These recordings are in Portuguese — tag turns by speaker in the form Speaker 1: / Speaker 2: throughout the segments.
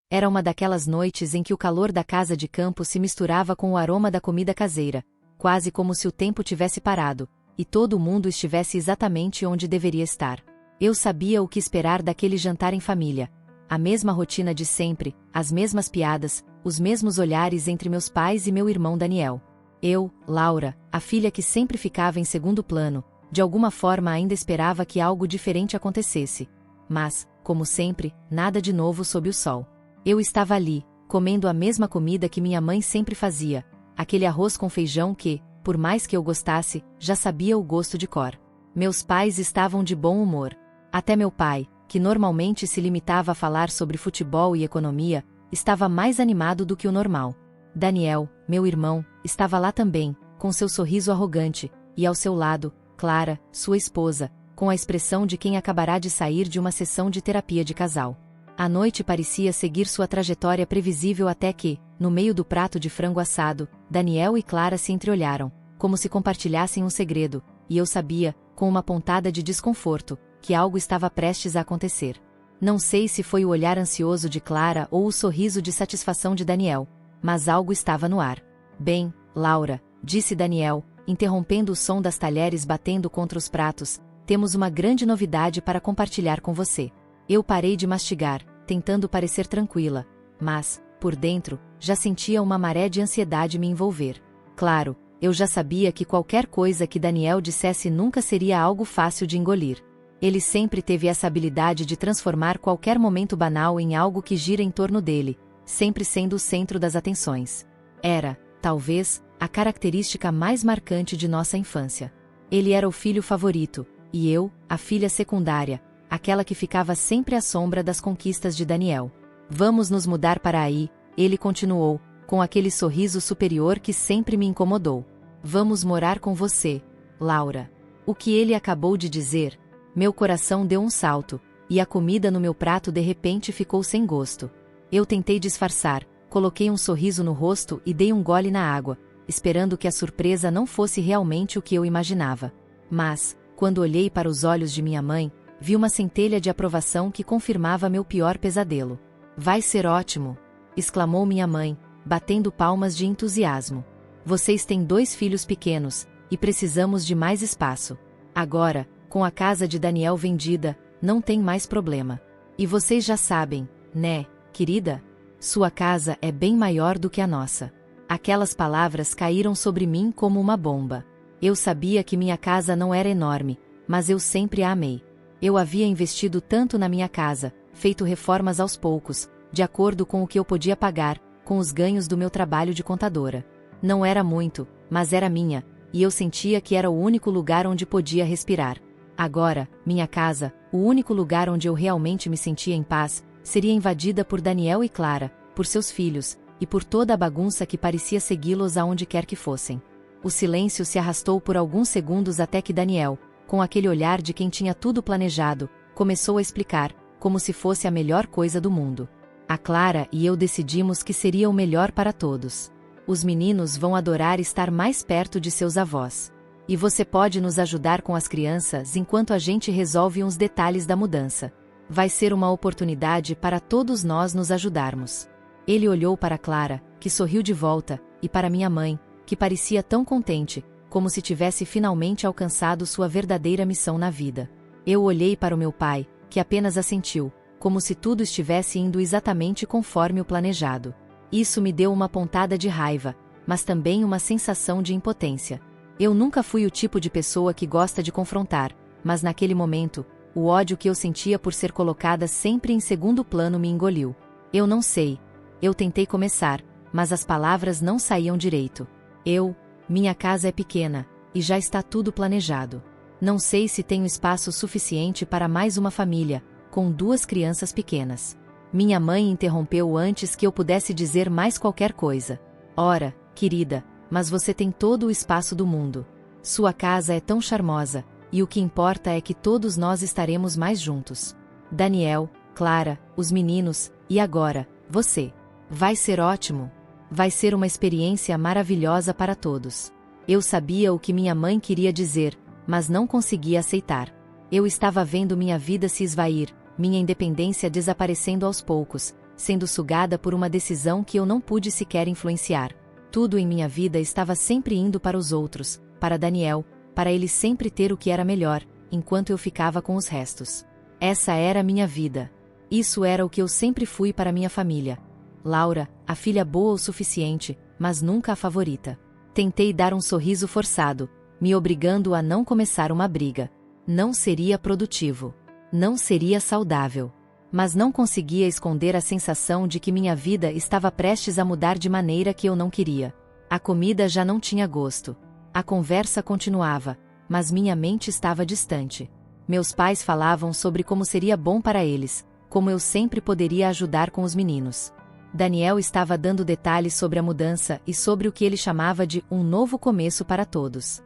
Speaker 1: Era uma daquelas noites em que o calor da casa de campo se misturava com o aroma da comida caseira, quase como se o tempo tivesse parado, e todo o mundo estivesse exatamente onde deveria estar. Eu sabia o que esperar daquele jantar em família. A mesma rotina de sempre, as mesmas piadas, os mesmos olhares entre meus pais e meu irmão Daniel. Eu, Laura, a filha que sempre ficava em segundo plano, de alguma forma ainda esperava que algo diferente acontecesse. Mas, como sempre, nada de novo sob o sol. Eu estava ali, comendo a mesma comida que minha mãe sempre fazia, aquele arroz com feijão que, por mais que eu gostasse, já sabia o gosto de cor. Meus pais estavam de bom humor. Até meu pai, que normalmente se limitava a falar sobre futebol e economia, estava mais animado do que o normal. Daniel, meu irmão, estava lá também, com seu sorriso arrogante, e ao seu lado, Clara, sua esposa, com a expressão de quem acabará de sair de uma sessão de terapia de casal. A noite parecia seguir sua trajetória previsível até que, no meio do prato de frango assado, Daniel e Clara se entreolharam, como se compartilhassem um segredo, e eu sabia, com uma pontada de desconforto, que algo estava prestes a acontecer. Não sei se foi o olhar ansioso de Clara ou o sorriso de satisfação de Daniel, mas algo estava no ar. Bem, Laura, disse Daniel, interrompendo o som das talheres batendo contra os pratos, temos uma grande novidade para compartilhar com você. Eu parei de mastigar, tentando parecer tranquila, mas, por dentro, já sentia uma maré de ansiedade me envolver. Claro, eu já sabia que qualquer coisa que Daniel dissesse nunca seria algo fácil de engolir. Ele sempre teve essa habilidade de transformar qualquer momento banal em algo que gira em torno dele, sempre sendo o centro das atenções. Era, talvez, a característica mais marcante de nossa infância. Ele era o filho favorito, e eu, a filha secundária, aquela que ficava sempre à sombra das conquistas de Daniel. Vamos nos mudar para aí, ele continuou, com aquele sorriso superior que sempre me incomodou. Vamos morar com você, Laura. O que ele acabou de dizer, meu coração deu um salto, e a comida no meu prato de repente ficou sem gosto. Eu tentei disfarçar, coloquei um sorriso no rosto e dei um gole na água, esperando que a surpresa não fosse realmente o que eu imaginava. Mas, quando olhei para os olhos de minha mãe, vi uma centelha de aprovação que confirmava meu pior pesadelo. Vai ser ótimo! Exclamou minha mãe, batendo palmas de entusiasmo. Vocês têm 2 filhos pequenos, e precisamos de mais espaço. Agora, com a casa de Daniel vendida, não tem mais problema. E vocês já sabem, né, querida? Sua casa é bem maior do que a nossa. Aquelas palavras caíram sobre mim como uma bomba. Eu sabia que minha casa não era enorme, mas eu sempre a amei. Eu havia investido tanto na minha casa, feito reformas aos poucos, de acordo com o que eu podia pagar, com os ganhos do meu trabalho de contadora. Não era muito, mas era minha, e eu sentia que era o único lugar onde podia respirar. Agora, minha casa, o único lugar onde eu realmente me sentia em paz, seria invadida por Daniel e Clara, por seus filhos, e por toda a bagunça que parecia segui-los aonde quer que fossem. O silêncio se arrastou por alguns segundos até que Daniel, com aquele olhar de quem tinha tudo planejado, começou a explicar, como se fosse a melhor coisa do mundo. A Clara e eu decidimos que seria o melhor para todos. Os meninos vão adorar estar mais perto de seus avós. E você pode nos ajudar com as crianças enquanto a gente resolve uns detalhes da mudança. Vai ser uma oportunidade para todos nós nos ajudarmos. Ele olhou para Clara, que sorriu de volta, e para minha mãe, que parecia tão contente, como se tivesse finalmente alcançado sua verdadeira missão na vida. Eu olhei para o meu pai, que apenas assentiu, como se tudo estivesse indo exatamente conforme o planejado. Isso me deu uma pontada de raiva, mas também uma sensação de impotência. Eu nunca fui o tipo de pessoa que gosta de confrontar, mas naquele momento, o ódio que eu sentia por ser colocada sempre em segundo plano me engoliu. Eu não sei. Eu tentei começar, mas as palavras não saíam direito. Minha casa é pequena, e já está tudo planejado. Não sei se tenho espaço suficiente para mais uma família, com 2 crianças pequenas. Minha mãe interrompeu antes que eu pudesse dizer mais qualquer coisa. Ora, querida, mas você tem todo o espaço do mundo. Sua casa é tão charmosa, e o que importa é que todos nós estaremos mais juntos. Daniel, Clara, os meninos, e agora, você. Vai ser ótimo. Vai ser uma experiência maravilhosa para todos. Eu sabia o que minha mãe queria dizer, mas não conseguia aceitar. Eu estava vendo minha vida se esvair, minha independência desaparecendo aos poucos, sendo sugada por uma decisão que eu não pude sequer influenciar. Tudo em minha vida estava sempre indo para os outros, para Daniel, para ele sempre ter o que era melhor, enquanto eu ficava com os restos. Essa era a minha vida. Isso era o que eu sempre fui para minha família. Laura, a filha boa o suficiente, mas nunca a favorita. Tentei dar um sorriso forçado, me obrigando a não começar uma briga. Não seria produtivo. Não seria saudável. Mas não conseguia esconder a sensação de que minha vida estava prestes a mudar de maneira que eu não queria. A comida já não tinha gosto. A conversa continuava, mas minha mente estava distante. Meus pais falavam sobre como seria bom para eles, como eu sempre poderia ajudar com os meninos. Daniel estava dando detalhes sobre a mudança e sobre o que ele chamava de um novo começo para todos.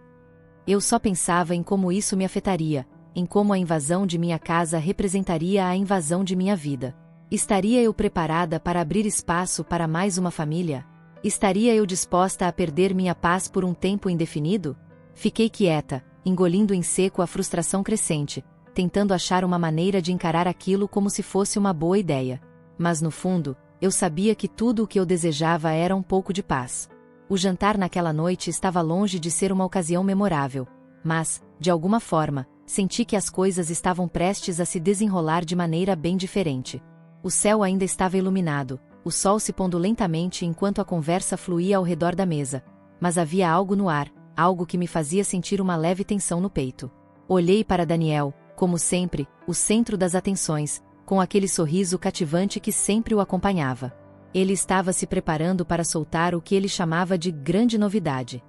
Speaker 1: Eu só pensava em como isso me afetaria, em como a invasão de minha casa representaria a invasão de minha vida. Estaria eu preparada para abrir espaço para mais uma família? Estaria eu disposta a perder minha paz por um tempo indefinido? Fiquei quieta, engolindo em seco a frustração crescente, tentando achar uma maneira de encarar aquilo como se fosse uma boa ideia. Mas no fundo, eu sabia que tudo o que eu desejava era um pouco de paz. O jantar naquela noite estava longe de ser uma ocasião memorável, mas, de alguma forma, senti que as coisas estavam prestes a se desenrolar de maneira bem diferente. O céu ainda estava iluminado, o sol se pondo lentamente enquanto a conversa fluía ao redor da mesa, mas havia algo no ar, algo que me fazia sentir uma leve tensão no peito. Olhei para Daniel, como sempre, o centro das atenções, com aquele sorriso cativante que sempre o acompanhava. Ele estava se preparando para soltar o que ele chamava de grande novidade.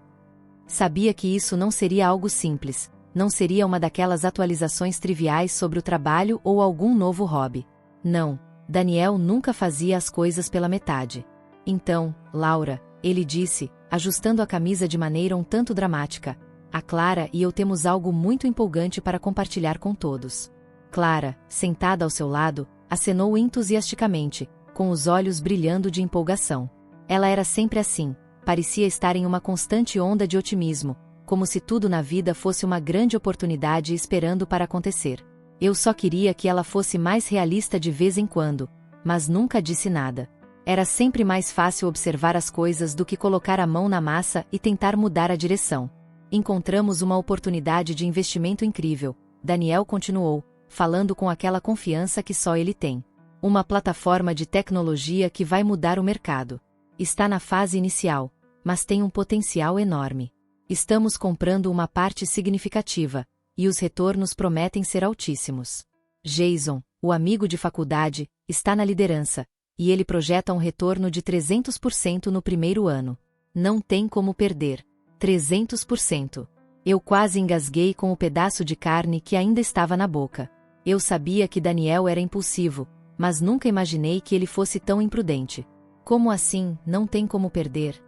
Speaker 1: Sabia que isso não seria algo simples, não seria uma daquelas atualizações triviais sobre o trabalho ou algum novo hobby. Não, Daniel nunca fazia as coisas pela metade. Então, Laura, ele disse, ajustando a camisa de maneira um tanto dramática, a Clara e eu temos algo muito empolgante para compartilhar com todos. Clara, sentada ao seu lado, acenou entusiasticamente, com os olhos brilhando de empolgação. Ela era sempre assim, parecia estar em uma constante onda de otimismo, como se tudo na vida fosse uma grande oportunidade esperando para acontecer. Eu só queria que ela fosse mais realista de vez em quando, mas nunca disse nada. Era sempre mais fácil observar as coisas do que colocar a mão na massa e tentar mudar a direção. Encontramos uma oportunidade de investimento incrível, Daniel continuou, falando com aquela confiança que só ele tem. Uma plataforma de tecnologia que vai mudar o mercado. Está na fase inicial, mas tem um potencial enorme. Estamos comprando uma parte significativa, e os retornos prometem ser altíssimos. Jason, o amigo de faculdade, está na liderança, e ele projeta um retorno de 300% no primeiro ano. Não tem como perder. 300%. Eu quase engasguei com o pedaço de carne que ainda estava na boca. Eu sabia que Daniel era impulsivo, mas nunca imaginei que ele fosse tão imprudente. Como assim, não tem como perder?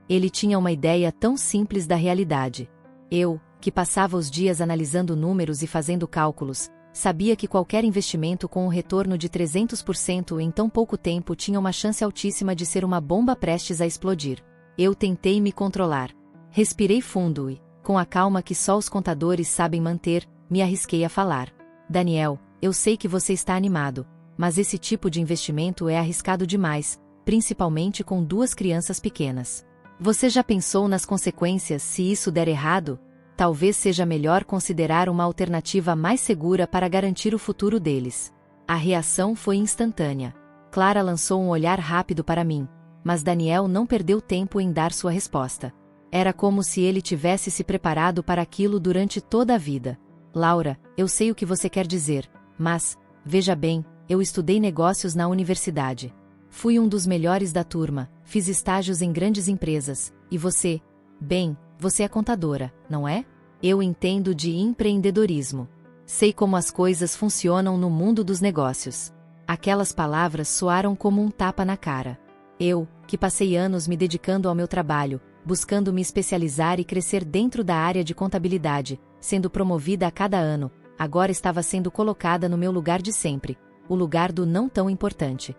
Speaker 1: Ele tinha uma ideia tão simples da realidade. Eu, que passava os dias analisando números e fazendo cálculos, sabia que qualquer investimento com um retorno de 300% em tão pouco tempo tinha uma chance altíssima de ser uma bomba prestes a explodir. Eu tentei me controlar. Respirei fundo e, com a calma que só os contadores sabem manter, me arrisquei a falar. Daniel, eu sei que você está animado, mas esse tipo de investimento é arriscado demais, principalmente com 2 crianças pequenas. Você já pensou nas consequências se isso der errado? Talvez seja melhor considerar uma alternativa mais segura para garantir o futuro deles. A reação foi instantânea. Clara lançou um olhar rápido para mim, mas Daniel não perdeu tempo em dar sua resposta. Era como se ele tivesse se preparado para aquilo durante toda a vida. Laura, eu sei o que você quer dizer, mas, veja bem, eu estudei negócios na universidade. Fui um dos melhores da turma, fiz estágios em grandes empresas, e você? Bem, você é contadora, não é? Eu entendo de empreendedorismo. Sei como as coisas funcionam no mundo dos negócios. Aquelas palavras soaram como um tapa na cara. Eu, que passei anos me dedicando ao meu trabalho, buscando me especializar e crescer dentro da área de contabilidade, sendo promovida a cada ano, agora estava sendo colocada no meu lugar de sempre, o lugar do não tão importante.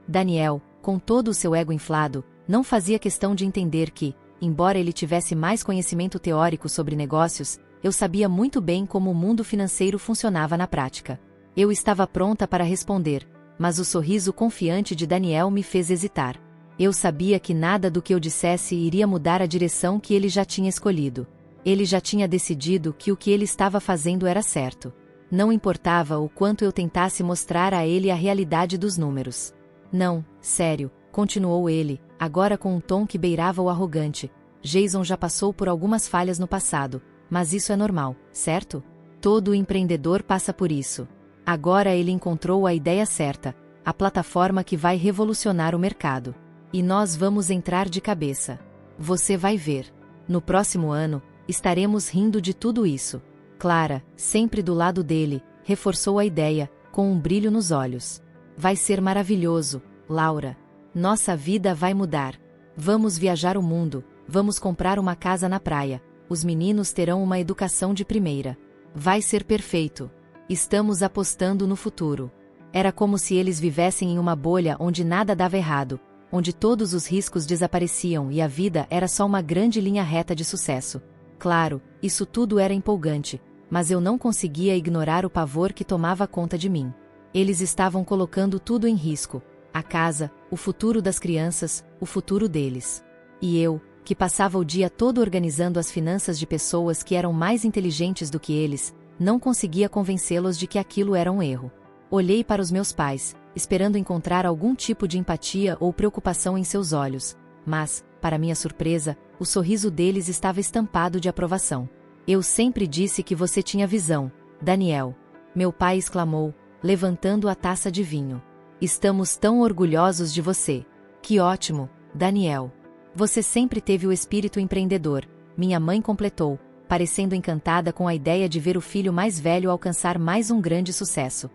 Speaker 1: Daniel, com todo o seu ego inflado, não fazia questão de entender que, embora ele tivesse mais conhecimento teórico sobre negócios, eu sabia muito bem como o mundo financeiro funcionava na prática. Eu estava pronta para responder, mas o sorriso confiante de Daniel me fez hesitar. Eu sabia que nada do que eu dissesse iria mudar a direção que ele já tinha escolhido. Ele já tinha decidido que o que ele estava fazendo era certo. Não importava o quanto eu tentasse mostrar a ele a realidade dos números. Não, sério, continuou ele, agora com um tom que beirava o arrogante. Jason já passou por algumas falhas no passado, mas isso é normal, certo? Todo empreendedor passa por isso. Agora ele encontrou a ideia certa, a plataforma que vai revolucionar o mercado. E nós vamos entrar de cabeça. Você vai ver. No próximo ano, estaremos rindo de tudo isso. Clara, sempre do lado dele, reforçou a ideia, com um brilho nos olhos. Vai ser maravilhoso, Laura. Nossa vida vai mudar. Vamos viajar o mundo, vamos comprar uma casa na praia. Os meninos terão uma educação de primeira. Vai ser perfeito. Estamos apostando no futuro. Era como se eles vivessem em uma bolha onde nada dava errado, onde todos os riscos desapareciam e a vida era só uma grande linha reta de sucesso. Claro, isso tudo era empolgante, mas eu não conseguia ignorar o pavor que tomava conta de mim. Eles estavam colocando tudo em risco: a casa, o futuro das crianças, o futuro deles. E eu, que passava o dia todo organizando as finanças de pessoas que eram mais inteligentes do que eles, não conseguia convencê-los de que aquilo era um erro. Olhei para os meus pais, esperando encontrar algum tipo de empatia ou preocupação em seus olhos, mas, para minha surpresa, o sorriso deles estava estampado de aprovação. Eu sempre disse que você tinha visão, Daniel. Meu pai exclamou, levantando a taça de vinho. Estamos tão orgulhosos de você. Que ótimo, Daniel. Você sempre teve o espírito empreendedor, minha mãe completou, parecendo encantada com a ideia de ver o filho mais velho alcançar mais um grande sucesso.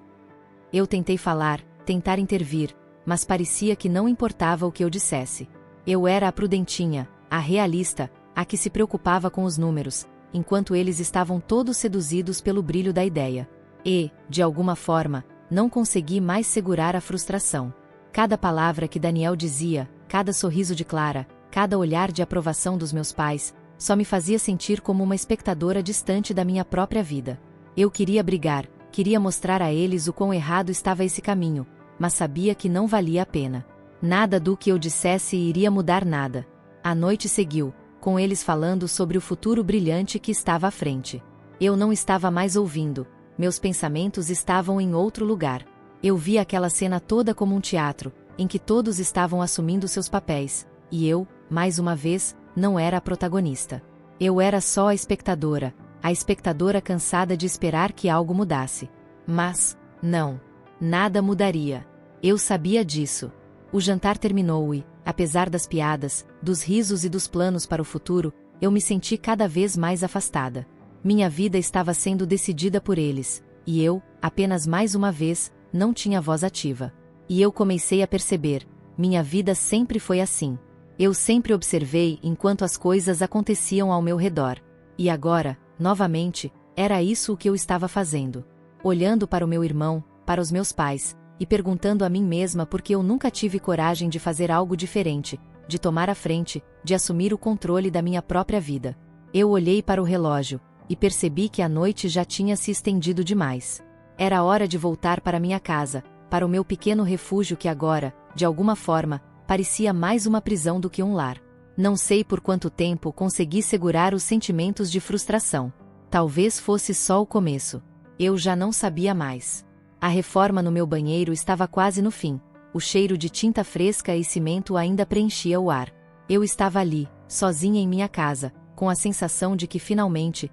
Speaker 1: Eu tentei falar, tentar intervir, mas parecia que não importava o que eu dissesse. Eu era a prudentinha, a realista, a que se preocupava com os números, enquanto eles estavam todos seduzidos pelo brilho da ideia. E, de alguma forma, não consegui mais segurar a frustração. Cada palavra que Daniel dizia, cada sorriso de Clara, cada olhar de aprovação dos meus pais, só me fazia sentir como uma espectadora distante da minha própria vida. Eu queria brigar, queria mostrar a eles o quão errado estava esse caminho, mas sabia que não valia a pena. Nada do que eu dissesse iria mudar nada. A noite seguiu, com eles falando sobre o futuro brilhante que estava à frente. Eu não estava mais ouvindo, meus pensamentos estavam em outro lugar. Eu via aquela cena toda como um teatro, em que todos estavam assumindo seus papéis, e eu, mais uma vez, não era a protagonista. Eu era só a espectadora cansada de esperar que algo mudasse. Mas, não. Nada mudaria. Eu sabia disso. O jantar terminou e, apesar das piadas, dos risos e dos planos para o futuro, eu me senti cada vez mais afastada. Minha vida estava sendo decidida por eles, e eu, apenas mais uma vez, não tinha voz ativa. E eu comecei a perceber, minha vida sempre foi assim. Eu sempre observei enquanto as coisas aconteciam ao meu redor. E agora, novamente, era isso o que eu estava fazendo. Olhando para o meu irmão, para os meus pais, e perguntando a mim mesma por que eu nunca tive coragem de fazer algo diferente, de tomar a frente, de assumir o controle da minha própria vida. Eu olhei para o relógio, e percebi que a noite já tinha se estendido demais. Era hora de voltar para minha casa, para o meu pequeno refúgio que agora, de alguma forma, parecia mais uma prisão do que um lar. Não sei por quanto tempo consegui segurar os sentimentos de frustração. Talvez fosse só o começo. Eu já não sabia mais. A reforma no meu banheiro estava quase no fim. O cheiro de tinta fresca e cimento ainda preenchia o ar. Eu estava ali, sozinha em minha casa, com a sensação de que finalmente,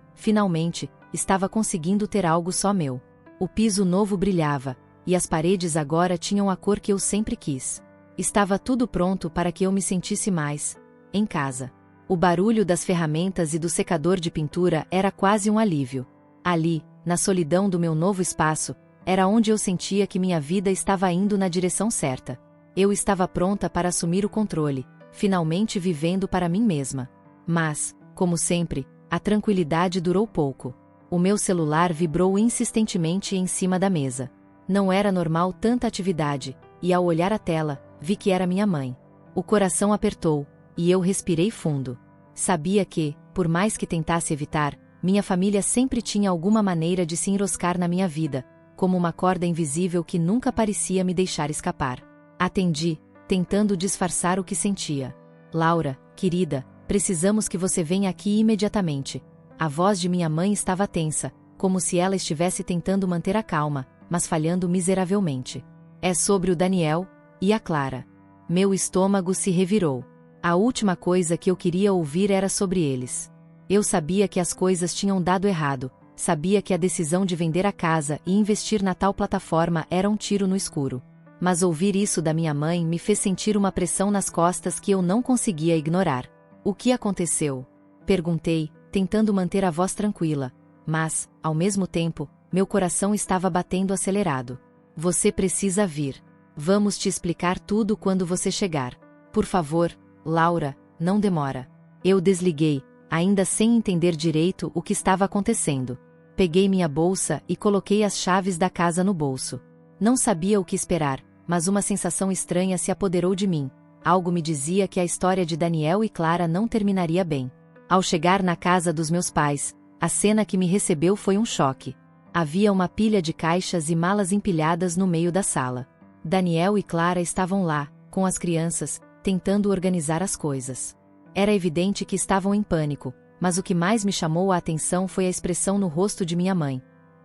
Speaker 1: estava conseguindo ter algo só meu. O piso novo brilhava, e as paredes agora tinham a cor que eu sempre quis. Estava tudo pronto para que eu me sentisse mais em casa. O barulho das ferramentas e do secador de pintura era quase um alívio. Ali, na solidão do meu novo espaço, era onde eu sentia que minha vida estava indo na direção certa. Eu estava pronta para assumir o controle, finalmente vivendo para mim mesma. Mas, como sempre, a tranquilidade durou pouco. O meu celular vibrou insistentemente em cima da mesa. Não era normal tanta atividade, e ao olhar a tela, vi que era minha mãe. O coração apertou, e eu respirei fundo. Sabia que, por mais que tentasse evitar, minha família sempre tinha alguma maneira de se enroscar na minha vida, como uma corda invisível que nunca parecia me deixar escapar. Atendi, tentando disfarçar o que sentia. Laura, querida, precisamos que você venha aqui imediatamente. A voz de minha mãe estava tensa, como se ela estivesse tentando manter a calma, mas falhando miseravelmente. É sobre o Daniel e a Clara. Meu estômago se revirou. A última coisa que eu queria ouvir era sobre eles. Eu sabia que as coisas tinham dado errado, sabia que a decisão de vender a casa e investir na tal plataforma era um tiro no escuro. Mas ouvir isso da minha mãe me fez sentir uma pressão nas costas que eu não conseguia ignorar. O que aconteceu? Perguntei, tentando manter a voz tranquila, mas, ao mesmo tempo, meu coração estava batendo acelerado. Você precisa vir. Vamos te explicar tudo quando você chegar. Por favor, Laura, não demora. Eu desliguei, ainda sem entender direito o que estava acontecendo. Peguei minha bolsa e coloquei as chaves da casa no bolso. Não sabia o que esperar, mas uma sensação estranha se apoderou de mim. Algo me dizia que a história de Daniel e Clara não terminaria bem. Ao chegar na casa dos meus pais, a cena que me recebeu foi um choque. Havia uma pilha de caixas e malas empilhadas no meio da sala. Daniel e Clara estavam lá, com as crianças, tentando organizar as coisas. Era evidente que estavam em pânico, mas o que mais me chamou a atenção foi a expressão no rosto de minha mãe.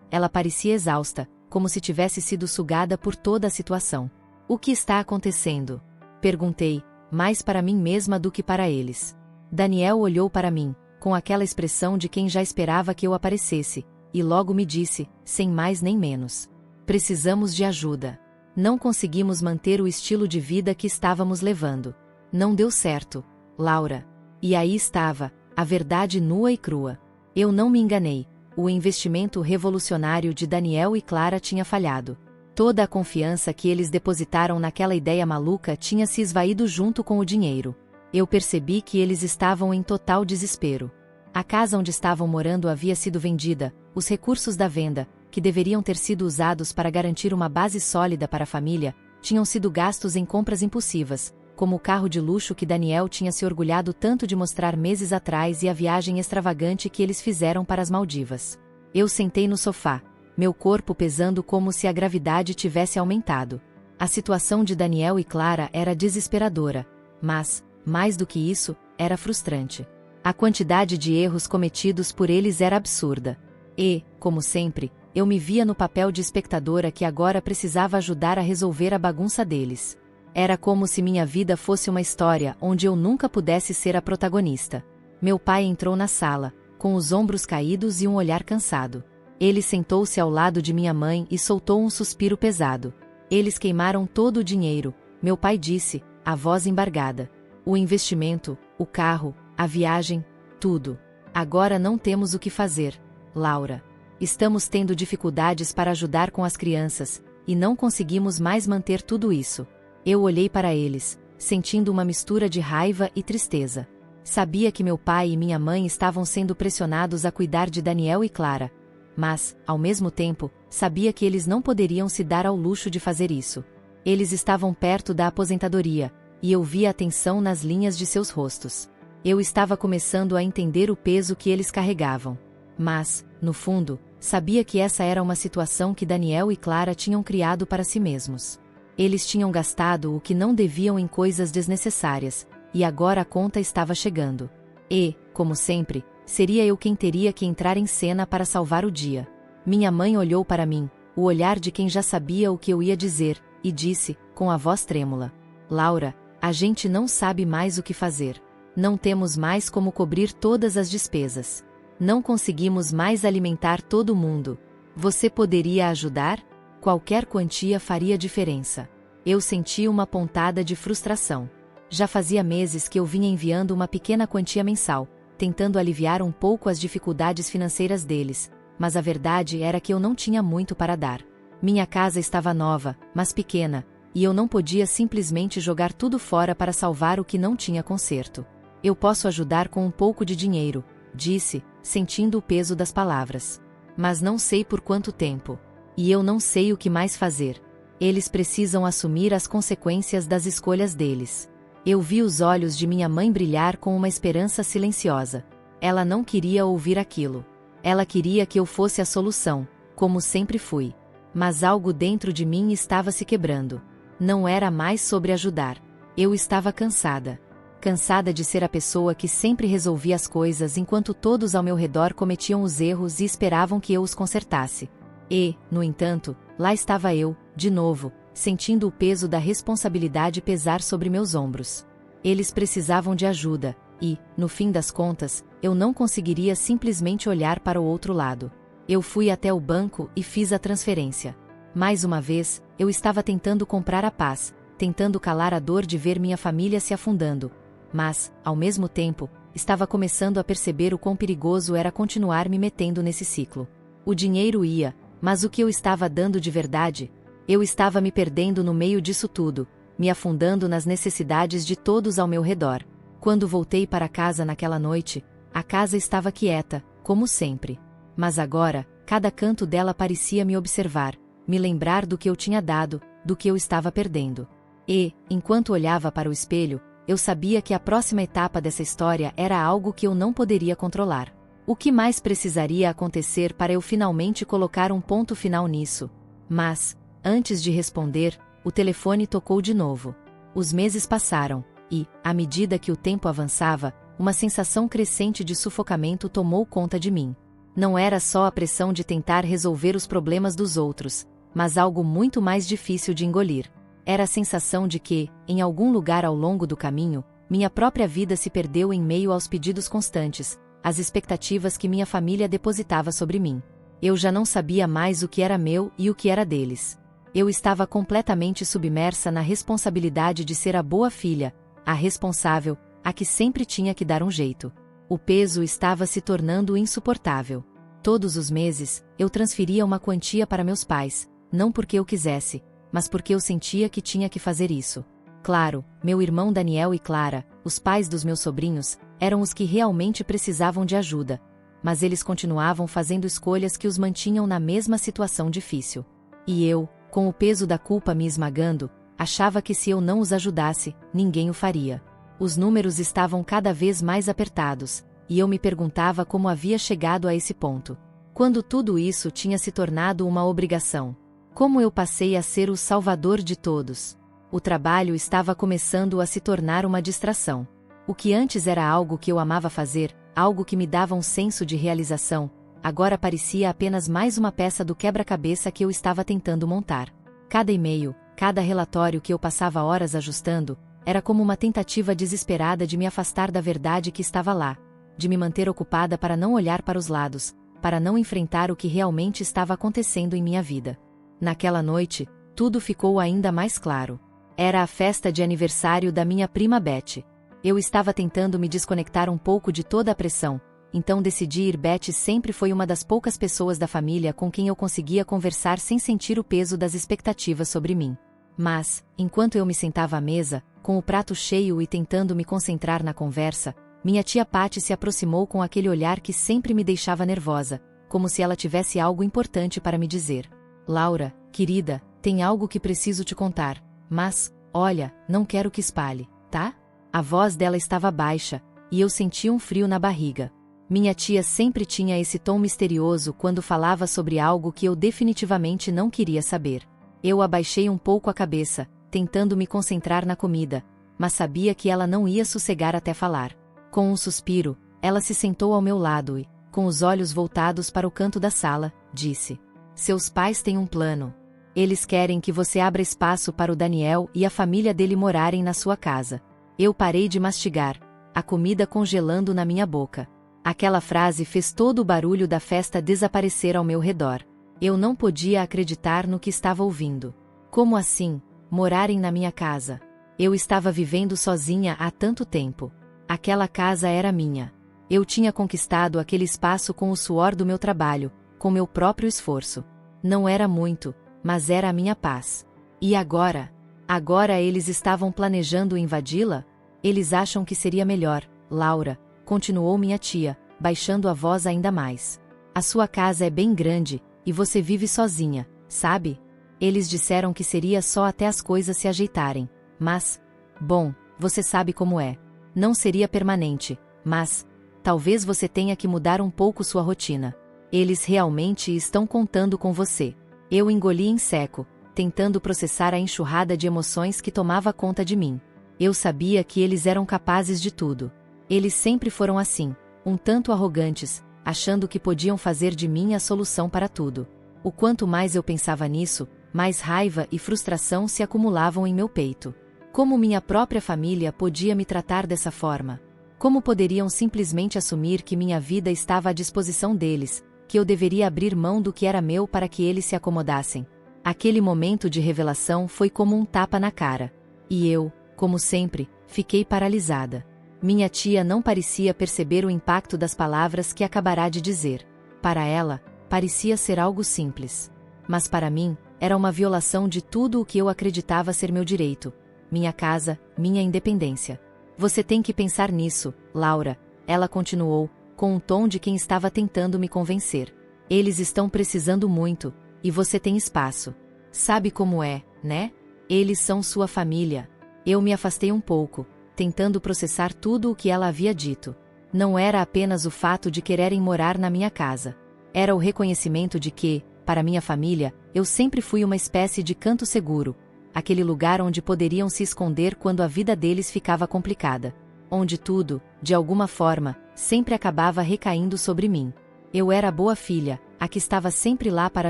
Speaker 1: Ela parecia exausta, como se tivesse sido sugada por toda a situação. O que está acontecendo? Perguntei, mais para mim mesma do que para eles. Daniel olhou para mim, com aquela expressão de quem já esperava que eu aparecesse, e logo me disse, sem mais nem menos: precisamos de ajuda. Não conseguimos manter o estilo de vida que estávamos levando. Não deu certo, Laura. E aí estava, a verdade nua e crua. Eu não me enganei. O investimento revolucionário de Daniel e Clara tinha falhado. Toda a confiança que eles depositaram naquela ideia maluca tinha se esvaído junto com o dinheiro. Eu percebi que eles estavam em total desespero. A casa onde estavam morando havia sido vendida, os recursos da venda, que deveriam ter sido usados para garantir uma base sólida para a família, tinham sido gastos em compras impulsivas, como o carro de luxo que Daniel tinha se orgulhado tanto de mostrar meses atrás e a viagem extravagante que eles fizeram para as Maldivas. Eu sentei no sofá, meu corpo pesando como se a gravidade tivesse aumentado. A situação de Daniel e Clara era desesperadora, mas, mais do que isso, era frustrante. A quantidade de erros cometidos por eles era absurda. E, como sempre, eu me via no papel de espectadora que agora precisava ajudar a resolver a bagunça deles. Era como se minha vida fosse uma história onde eu nunca pudesse ser a protagonista. Meu pai entrou na sala, com os ombros caídos e um olhar cansado. Ele sentou-se ao lado de minha mãe e soltou um suspiro pesado. Eles queimaram todo o dinheiro, meu pai disse, a voz embargada. O investimento, o carro, a viagem, tudo. Agora não temos o que fazer, Laura. Estamos tendo dificuldades para ajudar com as crianças, e não conseguimos mais manter tudo isso. Eu olhei para eles, sentindo uma mistura de raiva e tristeza. Sabia que meu pai e minha mãe estavam sendo pressionados a cuidar de Daniel e Clara. Mas, ao mesmo tempo, sabia que eles não poderiam se dar ao luxo de fazer isso. Eles estavam perto da aposentadoria, e eu via a tensão nas linhas de seus rostos. Eu estava começando a entender o peso que eles carregavam. Mas, no fundo, sabia que essa era uma situação que Daniel e Clara tinham criado para si mesmos. Eles tinham gastado o que não deviam em coisas desnecessárias, e agora a conta estava chegando. E, como sempre, seria eu quem teria que entrar em cena para salvar o dia. Minha mãe olhou para mim, o olhar de quem já sabia o que eu ia dizer, e disse, com a voz trêmula: Laura, a gente não sabe mais o que fazer. Não temos mais como cobrir todas as despesas. Não conseguimos mais alimentar todo mundo. Você poderia ajudar? Qualquer quantia faria diferença. Eu senti uma pontada de frustração. Já fazia meses que eu vinha enviando uma pequena quantia mensal, tentando aliviar um pouco as dificuldades financeiras deles, mas a verdade era que eu não tinha muito para dar. Minha casa estava nova, mas pequena, e eu não podia simplesmente jogar tudo fora para salvar o que não tinha conserto. Eu posso ajudar com um pouco de dinheiro, disse, sentindo o peso das palavras. Mas não sei por quanto tempo. E eu não sei o que mais fazer. Eles precisam assumir as consequências das escolhas deles. Eu vi os olhos de minha mãe brilhar com uma esperança silenciosa. Ela não queria ouvir aquilo. Ela queria que eu fosse a solução, como sempre fui. Mas algo dentro de mim estava se quebrando. Não era mais sobre ajudar. Eu estava cansada. Cansada de ser a pessoa que sempre resolvia as coisas enquanto todos ao meu redor cometiam os erros e esperavam que eu os consertasse. E, no entanto, lá estava eu, de novo, sentindo o peso da responsabilidade pesar sobre meus ombros. Eles precisavam de ajuda, e, no fim das contas, eu não conseguiria simplesmente olhar para o outro lado. Eu fui até o banco e fiz a transferência. Mais uma vez, eu estava tentando comprar a paz, tentando calar a dor de ver minha família se afundando. Mas, ao mesmo tempo, estava começando a perceber o quão perigoso era continuar me metendo nesse ciclo. O dinheiro ia, mas o que eu estava dando de verdade? Eu estava me perdendo no meio disso tudo, me afundando nas necessidades de todos ao meu redor. Quando voltei para casa naquela noite, a casa estava quieta, como sempre. Mas agora, cada canto dela parecia me observar, me lembrar do que eu tinha dado, do que eu estava perdendo. E, enquanto olhava para o espelho, eu sabia que a próxima etapa dessa história era algo que eu não poderia controlar. O que mais precisaria acontecer para eu finalmente colocar um ponto final nisso? Mas, antes de responder, o telefone tocou de novo. Os meses passaram, e, à medida que o tempo avançava, uma sensação crescente de sufocamento tomou conta de mim. Não era só a pressão de tentar resolver os problemas dos outros, mas algo muito mais difícil de engolir. Era a sensação de que, em algum lugar ao longo do caminho, minha própria vida se perdeu em meio aos pedidos constantes, às expectativas que minha família depositava sobre mim. Eu já não sabia mais o que era meu e o que era deles. Eu estava completamente submersa na responsabilidade de ser a boa filha, a responsável, a que sempre tinha que dar um jeito. O peso estava se tornando insuportável. Todos os meses, eu transferia uma quantia para meus pais, não porque eu quisesse, mas porque eu sentia que tinha que fazer isso. Claro, meu irmão Daniel e Clara, os pais dos meus sobrinhos, eram os que realmente precisavam de ajuda, mas eles continuavam fazendo escolhas que os mantinham na mesma situação difícil. E eu, com o peso da culpa me esmagando, achava que se eu não os ajudasse, ninguém o faria. Os números estavam cada vez mais apertados, e eu me perguntava como havia chegado a esse ponto. Quando tudo isso tinha se tornado uma obrigação. Como eu passei a ser o salvador de todos. O trabalho estava começando a se tornar uma distração. O que antes era algo que eu amava fazer, algo que me dava um senso de realização, agora parecia apenas mais uma peça do quebra-cabeça que eu estava tentando montar. Cada e-mail, cada relatório que eu passava horas ajustando, era como uma tentativa desesperada de me afastar da verdade que estava lá, de me manter ocupada para não olhar para os lados, para não enfrentar o que realmente estava acontecendo em minha vida. Naquela noite, tudo ficou ainda mais claro. Era a festa de aniversário da minha prima Beth. Eu estava tentando me desconectar um pouco de toda a pressão, então decidi ir. Beth sempre foi uma das poucas pessoas da família com quem eu conseguia conversar sem sentir o peso das expectativas sobre mim. Mas, enquanto eu me sentava à mesa, com o prato cheio e tentando me concentrar na conversa, minha tia Patty se aproximou com aquele olhar que sempre me deixava nervosa, como se ela tivesse algo importante para me dizer. Laura, querida, tem algo que preciso te contar, mas, olha, não quero que espalhe, tá? A voz dela estava baixa, e eu senti um frio na barriga. Minha tia sempre tinha esse tom misterioso quando falava sobre algo que eu definitivamente não queria saber. Eu abaixei um pouco a cabeça, tentando me concentrar na comida, mas sabia que ela não ia sossegar até falar. Com um suspiro, ela se sentou ao meu lado e, com os olhos voltados para o canto da sala, disse: Seus pais têm um plano. Eles querem que você abra espaço para o Daniel e a família dele morarem na sua casa. Eu parei de mastigar, a comida congelando na minha boca. Aquela frase fez todo o barulho da festa desaparecer ao meu redor. Eu não podia acreditar no que estava ouvindo. Como assim, morarem na minha casa? Eu estava vivendo sozinha há tanto tempo. Aquela casa era minha. Eu tinha conquistado aquele espaço com o suor do meu trabalho, com meu próprio esforço. Não era muito, mas era a minha paz. E agora? Agora eles estavam planejando invadi-la? Eles acham que seria melhor, Laura, continuou minha tia, baixando a voz ainda mais. A sua casa é bem grande, e você vive sozinha, sabe? Eles disseram que seria só até as coisas se ajeitarem, mas... Bom, você sabe como é. Não seria permanente, mas... Talvez você tenha que mudar um pouco sua rotina. Eles realmente estão contando com você. Eu engoli em seco, tentando processar a enxurrada de emoções que tomava conta de mim. Eu sabia que eles eram capazes de tudo. Eles sempre foram assim, um tanto arrogantes, achando que podiam fazer de mim a solução para tudo. O quanto mais eu pensava nisso, mais raiva e frustração se acumulavam em meu peito. Como minha própria família podia me tratar dessa forma? Como poderiam simplesmente assumir que minha vida estava à disposição deles, que eu deveria abrir mão do que era meu para que eles se acomodassem? Aquele momento de revelação foi como um tapa na cara. E eu, como sempre, fiquei paralisada. Minha tia não parecia perceber o impacto das palavras que acabará de dizer. Para ela, parecia ser algo simples. Mas para mim, era uma violação de tudo o que eu acreditava ser meu direito. Minha casa, minha independência. Você tem que pensar nisso, Laura, ela continuou, com um tom de quem estava tentando me convencer. Eles estão precisando muito, e você tem espaço. Sabe como é, né? Eles são sua família. Eu me afastei um pouco, tentando processar tudo o que ela havia dito. Não era apenas o fato de quererem morar na minha casa. Era o reconhecimento de que, para minha família, eu sempre fui uma espécie de canto seguro, aquele lugar onde poderiam se esconder quando a vida deles ficava complicada. Onde tudo, de alguma forma, sempre acabava recaindo sobre mim. Eu era a boa filha, a que estava sempre lá para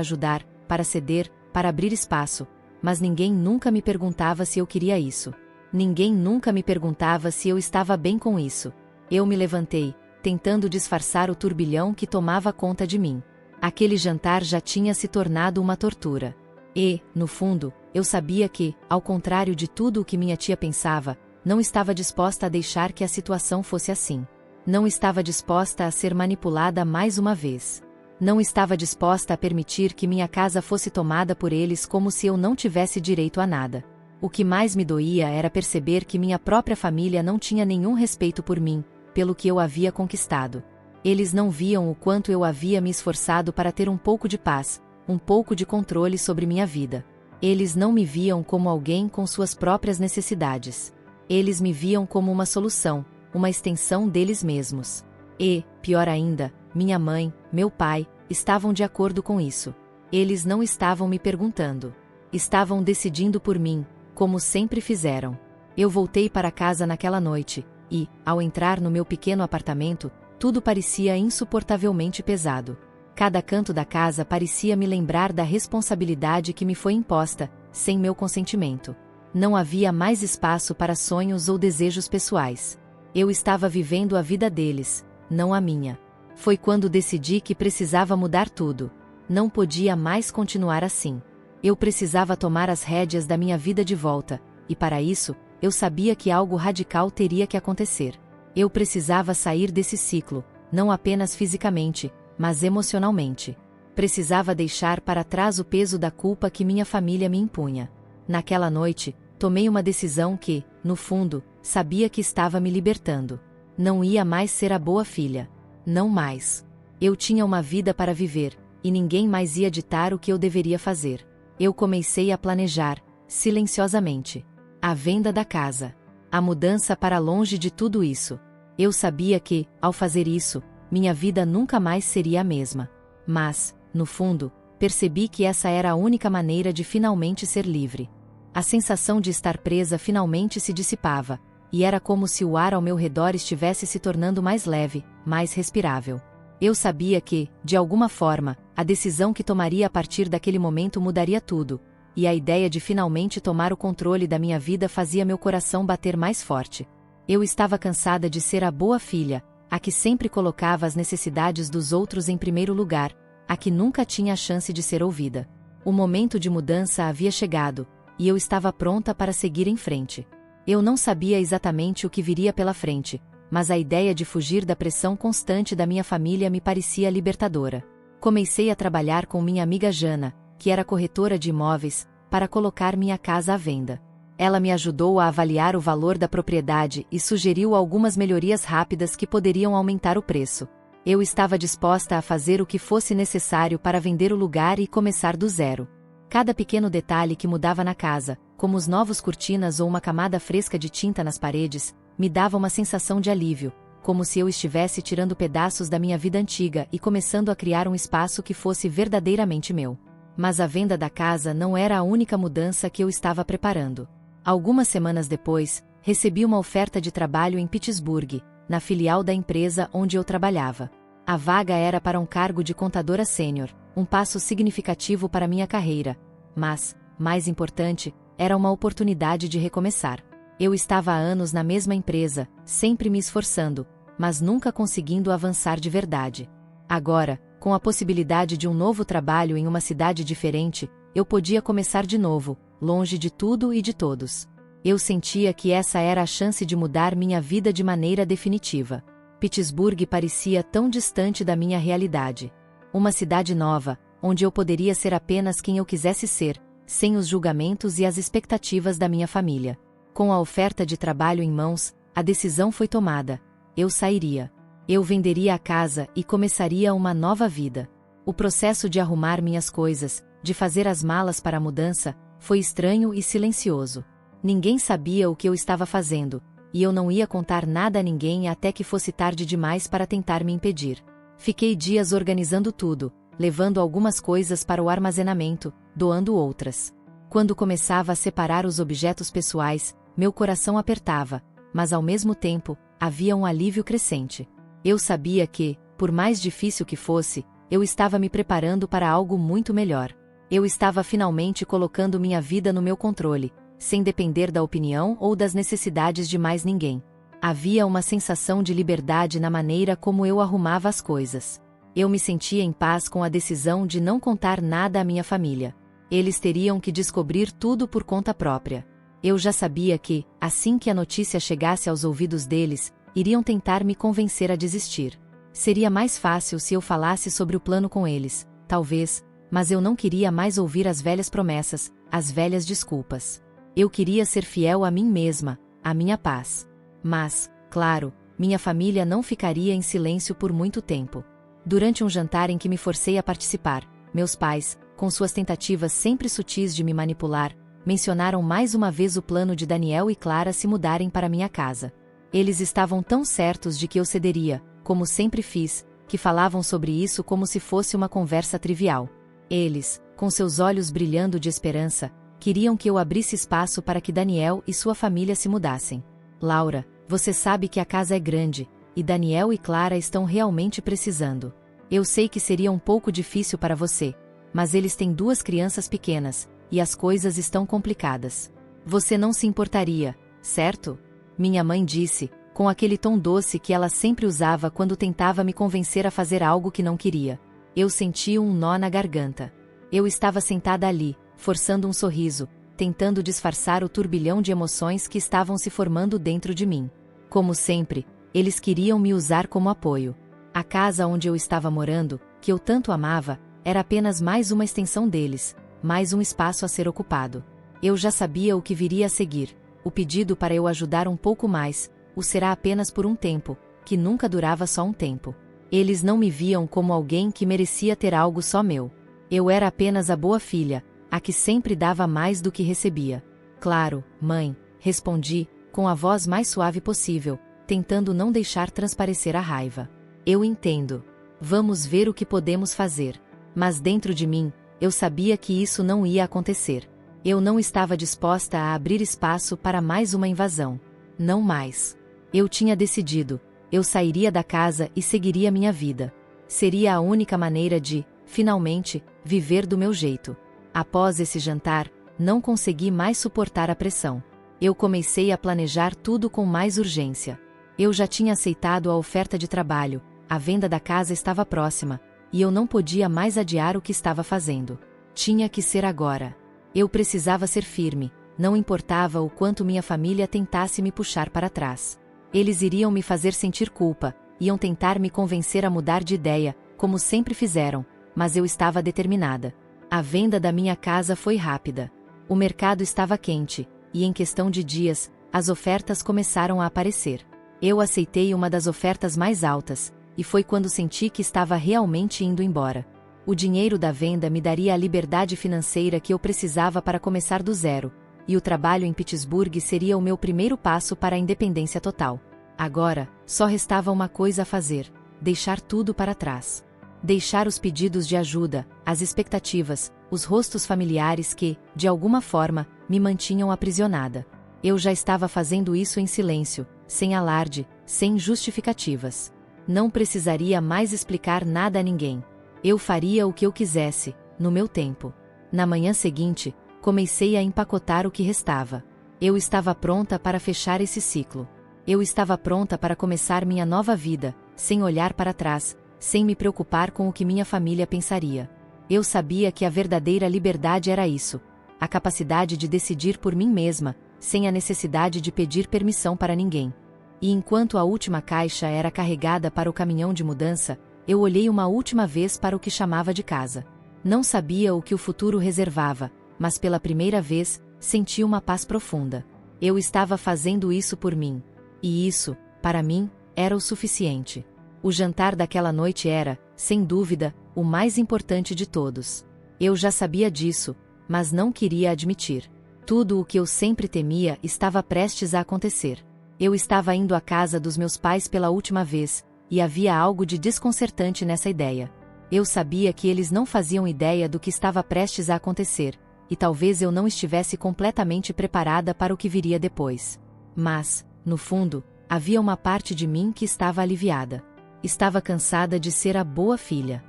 Speaker 1: ajudar, para ceder, para abrir espaço, mas ninguém nunca me perguntava se eu queria isso. Ninguém nunca me perguntava se eu estava bem com isso. Eu me levantei, tentando disfarçar o turbilhão que tomava conta de mim. Aquele jantar já tinha se tornado uma tortura. E, no fundo, eu sabia que, ao contrário de tudo o que minha tia pensava, não estava disposta a deixar que a situação fosse assim. Não estava disposta a ser manipulada mais uma vez. Não estava disposta a permitir que minha casa fosse tomada por eles como se eu não tivesse direito a nada. O que mais me doía era perceber que minha própria família não tinha nenhum respeito por mim, pelo que eu havia conquistado. Eles não viam o quanto eu havia me esforçado para ter um pouco de paz, um pouco de controle sobre minha vida. Eles não me viam como alguém com suas próprias necessidades. Eles me viam como uma solução, uma extensão deles mesmos. E, pior ainda, minha mãe, meu pai, estavam de acordo com isso. Eles não estavam me perguntando. Estavam decidindo por mim, como sempre fizeram. Eu voltei para casa naquela noite, e, ao entrar no meu pequeno apartamento, tudo parecia insuportavelmente pesado. Cada canto da casa parecia me lembrar da responsabilidade que me foi imposta, sem meu consentimento. Não havia mais espaço para sonhos ou desejos pessoais. Eu estava vivendo a vida deles, não a minha. Foi quando decidi que precisava mudar tudo. Não podia mais continuar assim. Eu precisava tomar as rédeas da minha vida de volta, e para isso, eu sabia que algo radical teria que acontecer. Eu precisava sair desse ciclo, não apenas fisicamente, mas emocionalmente. Precisava deixar para trás o peso da culpa que minha família me impunha. Naquela noite, tomei uma decisão que, no fundo, sabia que estava me libertando. Não ia mais ser a boa filha. Não mais. Eu tinha uma vida para viver, e ninguém mais ia ditar o que eu deveria fazer. Eu comecei a planejar, silenciosamente. A venda da casa. A mudança para longe de tudo isso. Eu sabia que, ao fazer isso, minha vida nunca mais seria a mesma. Mas, no fundo, percebi que essa era a única maneira de finalmente ser livre. A sensação de estar presa finalmente se dissipava, e era como se o ar ao meu redor estivesse se tornando mais leve, mais respirável. Eu sabia que, de alguma forma, a decisão que tomaria a partir daquele momento mudaria tudo, e a ideia de finalmente tomar o controle da minha vida fazia meu coração bater mais forte. Eu estava cansada de ser a boa filha, a que sempre colocava as necessidades dos outros em primeiro lugar, a que nunca tinha a chance de ser ouvida. O momento de mudança havia chegado, e eu estava pronta para seguir em frente. Eu não sabia exatamente o que viria pela frente, mas a ideia de fugir da pressão constante da minha família me parecia libertadora. Comecei a trabalhar com minha amiga Jana, que era corretora de imóveis, para colocar minha casa à venda. Ela me ajudou a avaliar o valor da propriedade e sugeriu algumas melhorias rápidas que poderiam aumentar o preço. Eu estava disposta a fazer o que fosse necessário para vender o lugar e começar do zero. Cada pequeno detalhe que mudava na casa, como os novos cortinas ou uma camada fresca de tinta nas paredes, me dava uma sensação de alívio, como se eu estivesse tirando pedaços da minha vida antiga e começando a criar um espaço que fosse verdadeiramente meu. Mas a venda da casa não era a única mudança que eu estava preparando. Algumas semanas depois, recebi uma oferta de trabalho em Pittsburgh, na filial da empresa onde eu trabalhava. A vaga era para um cargo de contadora sênior, um passo significativo para minha carreira, mas, mais importante, era uma oportunidade de recomeçar. Eu estava há anos na mesma empresa, sempre me esforçando, mas nunca conseguindo avançar de verdade. Agora, com a possibilidade de um novo trabalho em uma cidade diferente, eu podia começar de novo, longe de tudo e de todos. Eu sentia que essa era a chance de mudar minha vida de maneira definitiva. Pittsburgh parecia tão distante da minha realidade. Uma cidade nova, onde eu poderia ser apenas quem eu quisesse ser, sem os julgamentos e as expectativas da minha família. Com a oferta de trabalho em mãos, a decisão foi tomada. Eu sairia. Eu venderia a casa e começaria uma nova vida. O processo de arrumar minhas coisas, de fazer as malas para a mudança, foi estranho e silencioso. Ninguém sabia o que eu estava fazendo, e eu não ia contar nada a ninguém até que fosse tarde demais para tentar me impedir. Fiquei dias organizando tudo, levando algumas coisas para o armazenamento, doando outras. Quando começava a separar os objetos pessoais, meu coração apertava, mas ao mesmo tempo, havia um alívio crescente. Eu sabia que, por mais difícil que fosse, eu estava me preparando para algo muito melhor. Eu estava finalmente colocando minha vida no meu controle, sem depender da opinião ou das necessidades de mais ninguém. Havia uma sensação de liberdade na maneira como eu arrumava as coisas. Eu me sentia em paz com a decisão de não contar nada à minha família. Eles teriam que descobrir tudo por conta própria. Eu já sabia que, assim que a notícia chegasse aos ouvidos deles, iriam tentar me convencer a desistir. Seria mais fácil se eu falasse sobre o plano com eles, talvez, mas eu não queria mais ouvir as velhas promessas, as velhas desculpas. Eu queria ser fiel a mim mesma, à minha paz. Mas, claro, minha família não ficaria em silêncio por muito tempo. Durante um jantar em que me forcei a participar, meus pais, com suas tentativas sempre sutis de me manipular, mencionaram mais uma vez o plano de Daniel e Clara se mudarem para minha casa. Eles estavam tão certos de que eu cederia, como sempre fiz, que falavam sobre isso como se fosse uma conversa trivial. Eles, com seus olhos brilhando de esperança, queriam que eu abrisse espaço para que Daniel e sua família se mudassem. Laura, você sabe que a casa é grande, e Daniel e Clara estão realmente precisando. Eu sei que seria um pouco difícil para você, mas eles têm 2 crianças pequenas, e as coisas estão complicadas. Você não se importaria, certo? Minha mãe disse, com aquele tom doce que ela sempre usava quando tentava me convencer a fazer algo que não queria. Eu senti um nó na garganta. Eu estava sentada ali, forçando um sorriso, tentando disfarçar o turbilhão de emoções que estavam se formando dentro de mim. Como sempre, eles queriam me usar como apoio. A casa onde eu estava morando, que eu tanto amava, era apenas mais uma extensão deles, mais um espaço a ser ocupado. Eu já sabia o que viria a seguir. O pedido para eu ajudar um pouco mais, o será apenas por um tempo, que nunca durava só um tempo. Eles não me viam como alguém que merecia ter algo só meu. Eu era apenas a boa filha, a que sempre dava mais do que recebia. Claro, mãe, respondi, com a voz mais suave possível, tentando não deixar transparecer a raiva. Eu entendo. Vamos ver o que podemos fazer. Mas dentro de mim, eu sabia que isso não ia acontecer. Eu não estava disposta a abrir espaço para mais uma invasão. Não mais. Eu tinha decidido. Eu sairia da casa e seguiria minha vida. Seria a única maneira de, finalmente, viver do meu jeito. Após esse jantar, não consegui mais suportar a pressão. Eu comecei a planejar tudo com mais urgência. Eu já tinha aceitado a oferta de trabalho, a venda da casa estava próxima, e eu não podia mais adiar o que estava fazendo. Tinha que ser agora. Eu precisava ser firme, não importava o quanto minha família tentasse me puxar para trás. Eles iriam me fazer sentir culpa, iam tentar me convencer a mudar de ideia, como sempre fizeram, mas eu estava determinada. A venda da minha casa foi rápida. O mercado estava quente, e em questão de dias, as ofertas começaram a aparecer. Eu aceitei uma das ofertas mais altas, e foi quando senti que estava realmente indo embora. O dinheiro da venda me daria a liberdade financeira que eu precisava para começar do zero, e o trabalho em Pittsburgh seria o meu primeiro passo para a independência total. Agora, só restava uma coisa a fazer: deixar tudo para trás. Deixar os pedidos de ajuda, as expectativas, os rostos familiares que, de alguma forma, me mantinham aprisionada. Eu já estava fazendo isso em silêncio, sem alarde, sem justificativas. Não precisaria mais explicar nada a ninguém. Eu faria o que eu quisesse, no meu tempo. Na manhã seguinte, comecei a empacotar o que restava. Eu estava pronta para fechar esse ciclo. Eu estava pronta para começar minha nova vida, sem olhar para trás, sem me preocupar com o que minha família pensaria. Eu sabia que a verdadeira liberdade era isso: a capacidade de decidir por mim mesma, sem a necessidade de pedir permissão para ninguém. E enquanto a última caixa era carregada para o caminhão de mudança, eu olhei uma última vez para o que chamava de casa. Não sabia o que o futuro reservava, mas pela primeira vez, senti uma paz profunda. Eu estava fazendo isso por mim. E isso, para mim, era o suficiente. O jantar daquela noite era, sem dúvida, o mais importante de todos. Eu já sabia disso, mas não queria admitir. Tudo o que eu sempre temia estava prestes a acontecer. Eu estava indo à casa dos meus pais pela última vez, e havia algo de desconcertante nessa ideia. Eu sabia que eles não faziam ideia do que estava prestes a acontecer, e talvez eu não estivesse completamente preparada para o que viria depois. Mas, no fundo, havia uma parte de mim que estava aliviada. Estava cansada de ser a boa filha.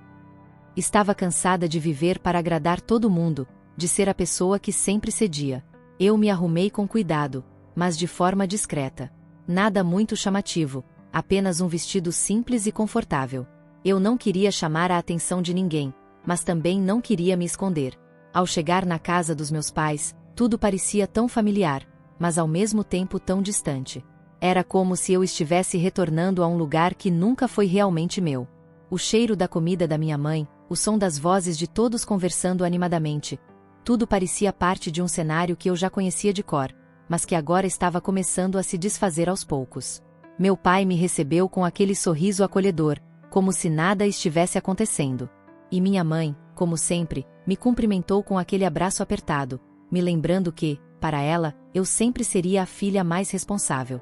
Speaker 1: Estava cansada de viver para agradar todo mundo, de ser a pessoa que sempre cedia. Eu me arrumei com cuidado, mas de forma discreta. Nada muito chamativo, apenas um vestido simples e confortável. Eu não queria chamar a atenção de ninguém, mas também não queria me esconder. Ao chegar na casa dos meus pais, tudo parecia tão familiar, mas ao mesmo tempo tão distante. Era como se eu estivesse retornando a um lugar que nunca foi realmente meu. O cheiro da comida da minha mãe, o som das vozes de todos conversando animadamente, tudo parecia parte de um cenário que eu já conhecia de cor, mas que agora estava começando a se desfazer aos poucos. Meu pai me recebeu com aquele sorriso acolhedor, como se nada estivesse acontecendo. E minha mãe, como sempre, me cumprimentou com aquele abraço apertado, me lembrando que, para ela, eu sempre seria a filha mais responsável.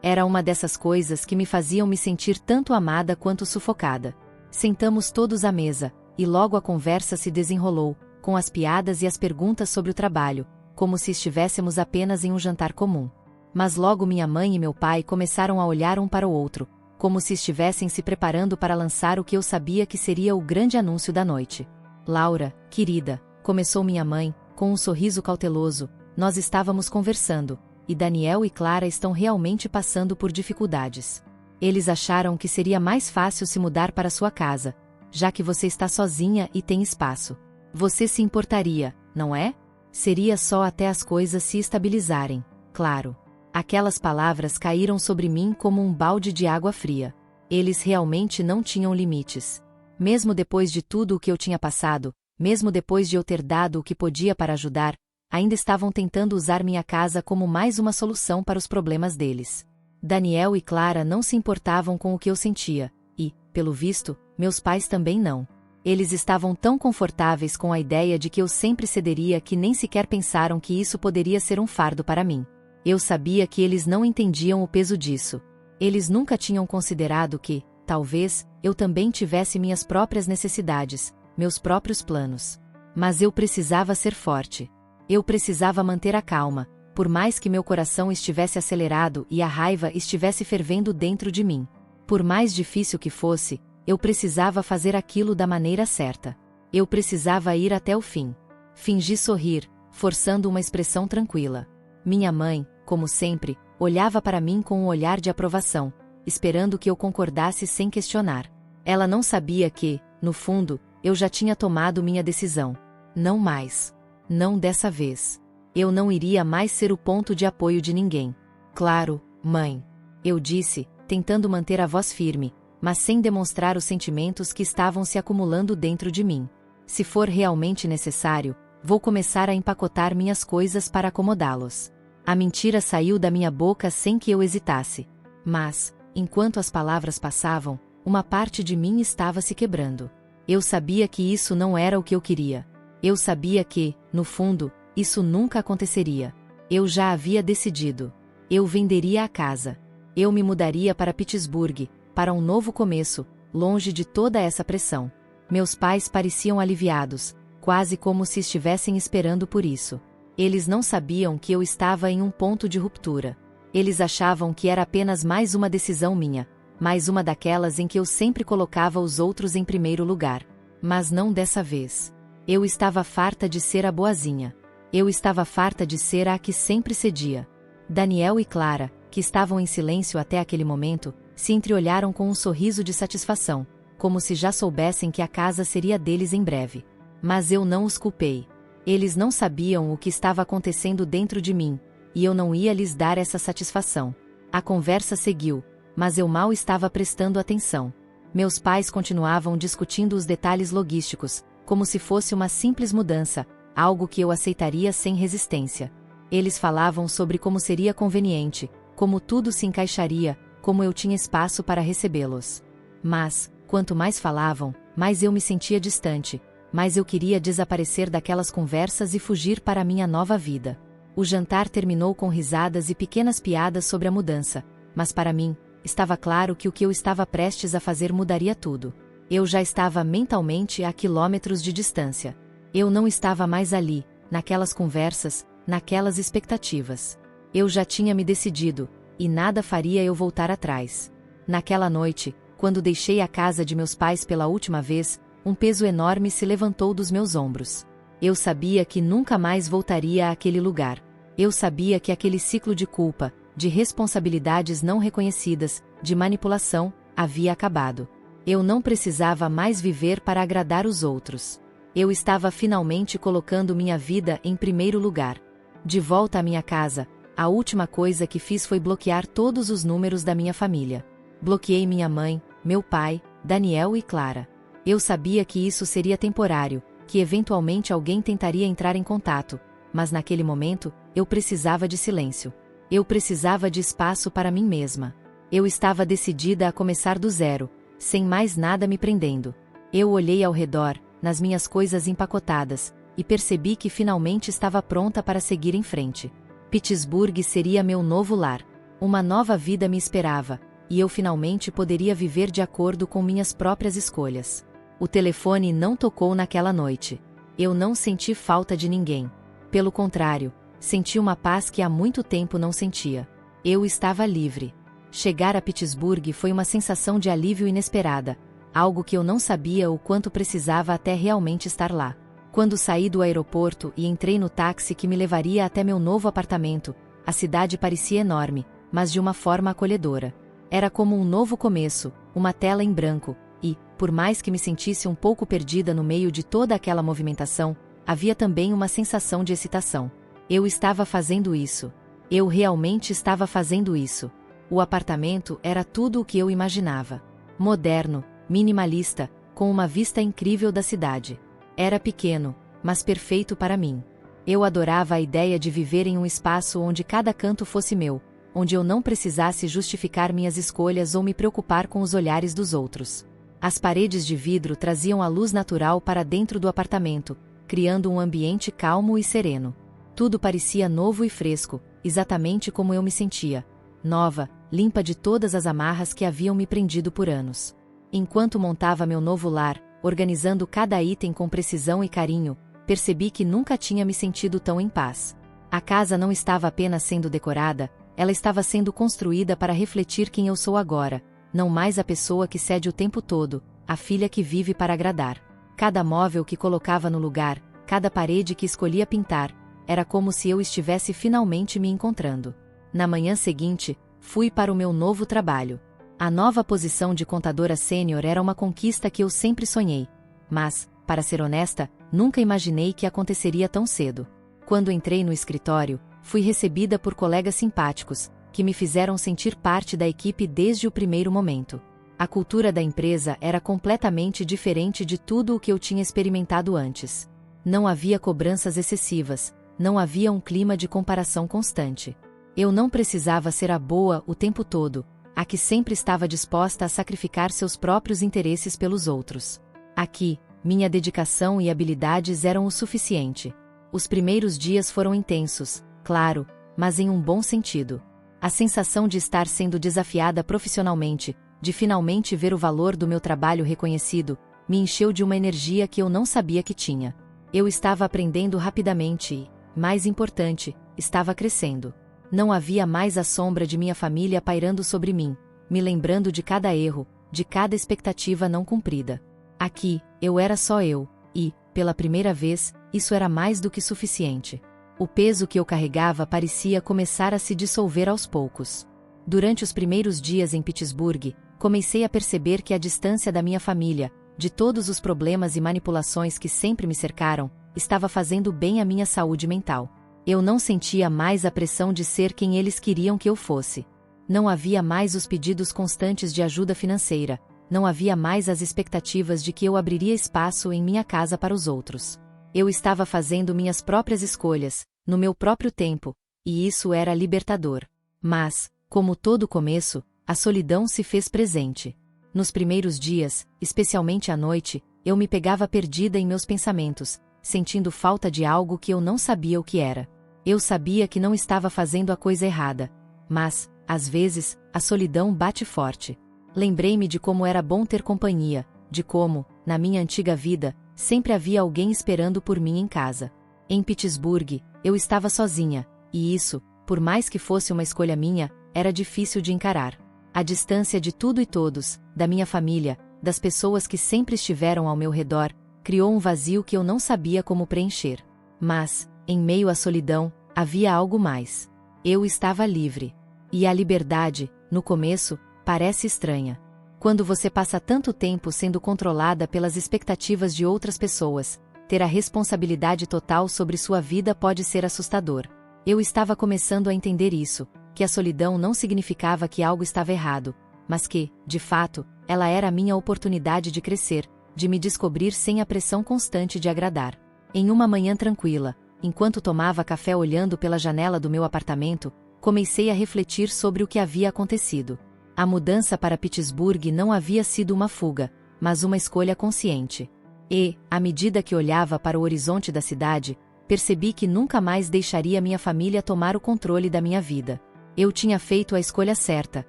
Speaker 1: Era uma dessas coisas que me faziam me sentir tanto amada quanto sufocada. Sentamos todos à mesa, e logo a conversa se desenrolou, com as piadas e as perguntas sobre o trabalho, como se estivéssemos apenas em um jantar comum. Mas logo minha mãe e meu pai começaram a olhar um para o outro, como se estivessem se preparando para lançar o que eu sabia que seria o grande anúncio da noite. Laura, querida, começou minha mãe, com um sorriso cauteloso, nós estávamos conversando, e Daniel e Clara estão realmente passando por dificuldades. Eles acharam que seria mais fácil se mudar para sua casa, já que você está sozinha e tem espaço. Você se importaria, não é? Seria só até as coisas se estabilizarem, claro. Aquelas palavras caíram sobre mim como um balde de água fria. Eles realmente não tinham limites. Mesmo depois de tudo o que eu tinha passado, mesmo depois de eu ter dado o que podia para ajudar, ainda estavam tentando usar minha casa como mais uma solução para os problemas deles. Daniel e Clara não se importavam com o que eu sentia, e, pelo visto, meus pais também não. Eles estavam tão confortáveis com a ideia de que eu sempre cederia que nem sequer pensaram que isso poderia ser um fardo para mim. Eu sabia que eles não entendiam o peso disso. Eles nunca tinham considerado que, talvez, eu também tivesse minhas próprias necessidades, meus próprios planos. Mas eu precisava ser forte. Eu precisava manter a calma, por mais que meu coração estivesse acelerado e a raiva estivesse fervendo dentro de mim. Por mais difícil que fosse, eu precisava fazer aquilo da maneira certa. Eu precisava ir até o fim. Fingi sorrir, forçando uma expressão tranquila. Minha mãe, como sempre, olhava para mim com um olhar de aprovação, esperando que eu concordasse sem questionar. Ela não sabia que, no fundo, eu já tinha tomado minha decisão. Não mais. Não dessa vez. Eu não iria mais ser o ponto de apoio de ninguém. Claro, mãe. Eu disse, tentando manter a voz firme, mas sem demonstrar os sentimentos que estavam se acumulando dentro de mim. Se for realmente necessário, vou começar a empacotar minhas coisas para acomodá-los. A mentira saiu da minha boca sem que eu hesitasse. Mas, enquanto as palavras passavam, uma parte de mim estava se quebrando. Eu sabia que isso não era o que eu queria. Eu sabia que, no fundo, isso nunca aconteceria. Eu já havia decidido. Eu venderia a casa. Eu me mudaria para Pittsburgh, para um novo começo, longe de toda essa pressão. Meus pais pareciam aliviados, quase como se estivessem esperando por isso. Eles não sabiam que eu estava em um ponto de ruptura. Eles achavam que era apenas mais uma decisão minha, mais uma daquelas em que eu sempre colocava os outros em primeiro lugar. Mas não dessa vez. Eu estava farta de ser a boazinha. Eu estava farta de ser a que sempre cedia. Daniel e Clara, que estavam em silêncio até aquele momento, se entreolharam com um sorriso de satisfação, como se já soubessem que a casa seria deles em breve. Mas eu não os culpei. Eles não sabiam o que estava acontecendo dentro de mim, e eu não ia lhes dar essa satisfação. A conversa seguiu, mas eu mal estava prestando atenção. Meus pais continuavam discutindo os detalhes logísticos, como se fosse uma simples mudança, algo que eu aceitaria sem resistência. Eles falavam sobre como seria conveniente, como tudo se encaixaria, como eu tinha espaço para recebê-los. Mas, quanto mais falavam, mais eu me sentia distante, mais eu queria desaparecer daquelas conversas e fugir para minha nova vida. O jantar terminou com risadas e pequenas piadas sobre a mudança, mas para mim, estava claro que o que eu estava prestes a fazer mudaria tudo. Eu já estava mentalmente a quilômetros de distância. Eu não estava mais ali, naquelas conversas, naquelas expectativas. Eu já tinha me decidido, e nada faria eu voltar atrás. Naquela noite, quando deixei a casa de meus pais pela última vez, um peso enorme se levantou dos meus ombros. Eu sabia que nunca mais voltaria àquele lugar. Eu sabia que aquele ciclo de culpa, de responsabilidades não reconhecidas, de manipulação, havia acabado. Eu não precisava mais viver para agradar os outros. Eu estava finalmente colocando minha vida em primeiro lugar. De volta à minha casa, a última coisa que fiz foi bloquear todos os números da minha família. Bloqueei minha mãe, meu pai, Daniel e Clara. Eu sabia que isso seria temporário, que eventualmente alguém tentaria entrar em contato, mas naquele momento, eu precisava de silêncio. Eu precisava de espaço para mim mesma. Eu estava decidida a começar do zero, sem mais nada me prendendo. Eu olhei ao redor, nas minhas coisas empacotadas, e percebi que finalmente estava pronta para seguir em frente. Pittsburgh seria meu novo lar. Uma nova vida me esperava, e eu finalmente poderia viver de acordo com minhas próprias escolhas. O telefone não tocou naquela noite. Eu não senti falta de ninguém. Pelo contrário, senti uma paz que há muito tempo não sentia. Eu estava livre. Chegar a Pittsburgh foi uma sensação de alívio inesperada, algo que eu não sabia o quanto precisava até realmente estar lá. Quando saí do aeroporto e entrei no táxi que me levaria até meu novo apartamento, a cidade parecia enorme, mas de uma forma acolhedora. Era como um novo começo, uma tela em branco, e, por mais que me sentisse um pouco perdida no meio de toda aquela movimentação, havia também uma sensação de excitação. Eu estava fazendo isso. Eu realmente estava fazendo isso. O apartamento era tudo o que eu imaginava. Moderno, minimalista, com uma vista incrível da cidade. Era pequeno, mas perfeito para mim. Eu adorava a ideia de viver em um espaço onde cada canto fosse meu, onde eu não precisasse justificar minhas escolhas ou me preocupar com os olhares dos outros. As paredes de vidro traziam a luz natural para dentro do apartamento, criando um ambiente calmo e sereno. Tudo parecia novo e fresco, exatamente como eu me sentia. Nova, limpa de todas as amarras que haviam me prendido por anos. Enquanto montava meu novo lar, organizando cada item com precisão e carinho, percebi que nunca tinha me sentido tão em paz. A casa não estava apenas sendo decorada, ela estava sendo construída para refletir quem eu sou agora, não mais a pessoa que cede o tempo todo, a filha que vive para agradar. Cada móvel que colocava no lugar, cada parede que escolhia pintar, era como se eu estivesse finalmente me encontrando. Na manhã seguinte, fui para o meu novo trabalho. A nova posição de contadora sênior era uma conquista que eu sempre sonhei. Mas, para ser honesta, nunca imaginei que aconteceria tão cedo. Quando entrei no escritório, fui recebida por colegas simpáticos, que me fizeram sentir parte da equipe desde o primeiro momento. A cultura da empresa era completamente diferente de tudo o que eu tinha experimentado antes. Não havia cobranças excessivas, não havia um clima de comparação constante. Eu não precisava ser a boa o tempo todo, a que sempre estava disposta a sacrificar seus próprios interesses pelos outros. Aqui, minha dedicação e habilidades eram o suficiente. Os primeiros dias foram intensos, claro, mas em um bom sentido. A sensação de estar sendo desafiada profissionalmente, de finalmente ver o valor do meu trabalho reconhecido, me encheu de uma energia que eu não sabia que tinha. Eu estava aprendendo rapidamente e, mais importante, estava crescendo. Não havia mais a sombra de minha família pairando sobre mim, me lembrando de cada erro, de cada expectativa não cumprida. Aqui, eu era só eu, e, pela primeira vez, isso era mais do que suficiente. O peso que eu carregava parecia começar a se dissolver aos poucos. Durante os primeiros dias em Pittsburgh, comecei a perceber que a distância da minha família, de todos os problemas e manipulações que sempre me cercaram, estava fazendo bem à minha saúde mental. Eu não sentia mais a pressão de ser quem eles queriam que eu fosse. Não havia mais os pedidos constantes de ajuda financeira, não havia mais as expectativas de que eu abriria espaço em minha casa para os outros. Eu estava fazendo minhas próprias escolhas, no meu próprio tempo, e isso era libertador. Mas, como todo começo, a solidão se fez presente. Nos primeiros dias, especialmente à noite, eu me pegava perdida em meus pensamentos, sentindo falta de algo que eu não sabia o que era. Eu sabia que não estava fazendo a coisa errada, mas, às vezes, a solidão bate forte. Lembrei-me de como era bom ter companhia, de como, na minha antiga vida, sempre havia alguém esperando por mim em casa. Em Pittsburgh, eu estava sozinha, e isso, por mais que fosse uma escolha minha, era difícil de encarar. A distância de tudo e todos, da minha família, das pessoas que sempre estiveram ao meu redor, criou um vazio que eu não sabia como preencher. Mas, em meio à solidão, havia algo mais. Eu estava livre. E a liberdade, no começo, parece estranha. Quando você passa tanto tempo sendo controlada pelas expectativas de outras pessoas, ter a responsabilidade total sobre sua vida pode ser assustador. Eu estava começando a entender isso, que a solidão não significava que algo estava errado, mas que, de fato, ela era a minha oportunidade de crescer, de me descobrir sem a pressão constante de agradar. Em uma manhã tranquila, enquanto tomava café olhando pela janela do meu apartamento, comecei a refletir sobre o que havia acontecido. A mudança para Pittsburgh não havia sido uma fuga, mas uma escolha consciente. E, à medida que olhava para o horizonte da cidade, percebi que nunca mais deixaria minha família tomar o controle da minha vida. Eu tinha feito a escolha certa,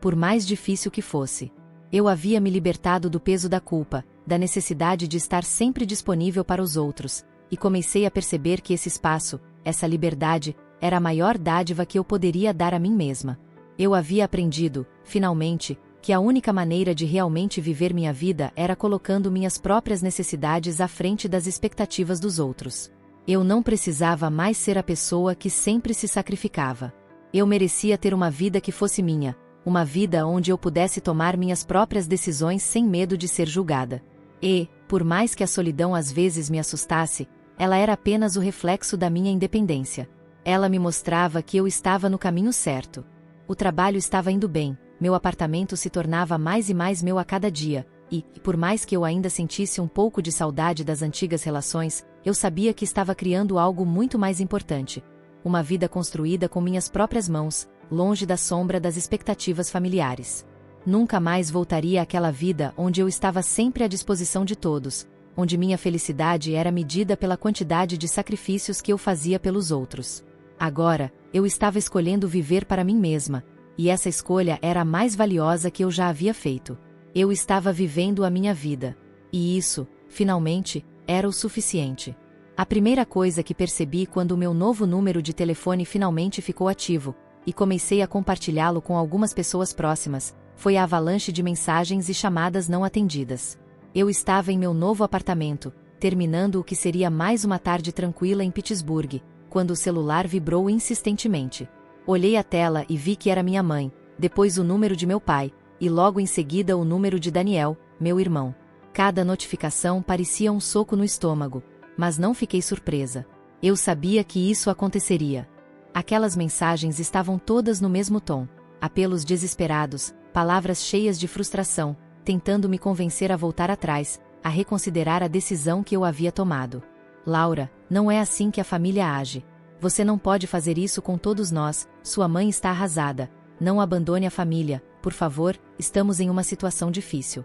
Speaker 1: por mais difícil que fosse. Eu havia me libertado do peso da culpa, da necessidade de estar sempre disponível para os outros, e comecei a perceber que esse espaço, essa liberdade, era a maior dádiva que eu poderia dar a mim mesma. Eu havia aprendido, finalmente, que a única maneira de realmente viver minha vida era colocando minhas próprias necessidades à frente das expectativas dos outros. Eu não precisava mais ser a pessoa que sempre se sacrificava. Eu merecia ter uma vida que fosse minha, uma vida onde eu pudesse tomar minhas próprias decisões sem medo de ser julgada. E, por mais que a solidão às vezes me assustasse, ela era apenas o reflexo da minha independência. Ela me mostrava que eu estava no caminho certo. O trabalho estava indo bem, meu apartamento se tornava mais e mais meu a cada dia, e, por mais que eu ainda sentisse um pouco de saudade das antigas relações, eu sabia que estava criando algo muito mais importante. Uma vida construída com minhas próprias mãos, longe da sombra das expectativas familiares. Nunca mais voltaria àquela vida onde eu estava sempre à disposição de todos, onde minha felicidade era medida pela quantidade de sacrifícios que eu fazia pelos outros. Agora, eu estava escolhendo viver para mim mesma, e essa escolha era a mais valiosa que eu já havia feito. Eu estava vivendo a minha vida. E isso, finalmente, era o suficiente. A primeira coisa que percebi quando o meu novo número de telefone finalmente ficou ativo, e comecei a compartilhá-lo com algumas pessoas próximas, foi a avalanche de mensagens e chamadas não atendidas. Eu estava em meu novo apartamento, terminando o que seria mais uma tarde tranquila em Pittsburgh, quando o celular vibrou insistentemente. Olhei a tela e vi que era minha mãe, depois o número de meu pai, e logo em seguida o número de Daniel, meu irmão. Cada notificação parecia um soco no estômago, mas não fiquei surpresa. Eu sabia que isso aconteceria. Aquelas mensagens estavam todas no mesmo tom, apelos desesperados, palavras cheias de frustração, tentando me convencer a voltar atrás, a reconsiderar a decisão que eu havia tomado. Laura, não é assim que a família age. Você não pode fazer isso com todos nós, sua mãe está arrasada. Não abandone a família, por favor, estamos em uma situação difícil.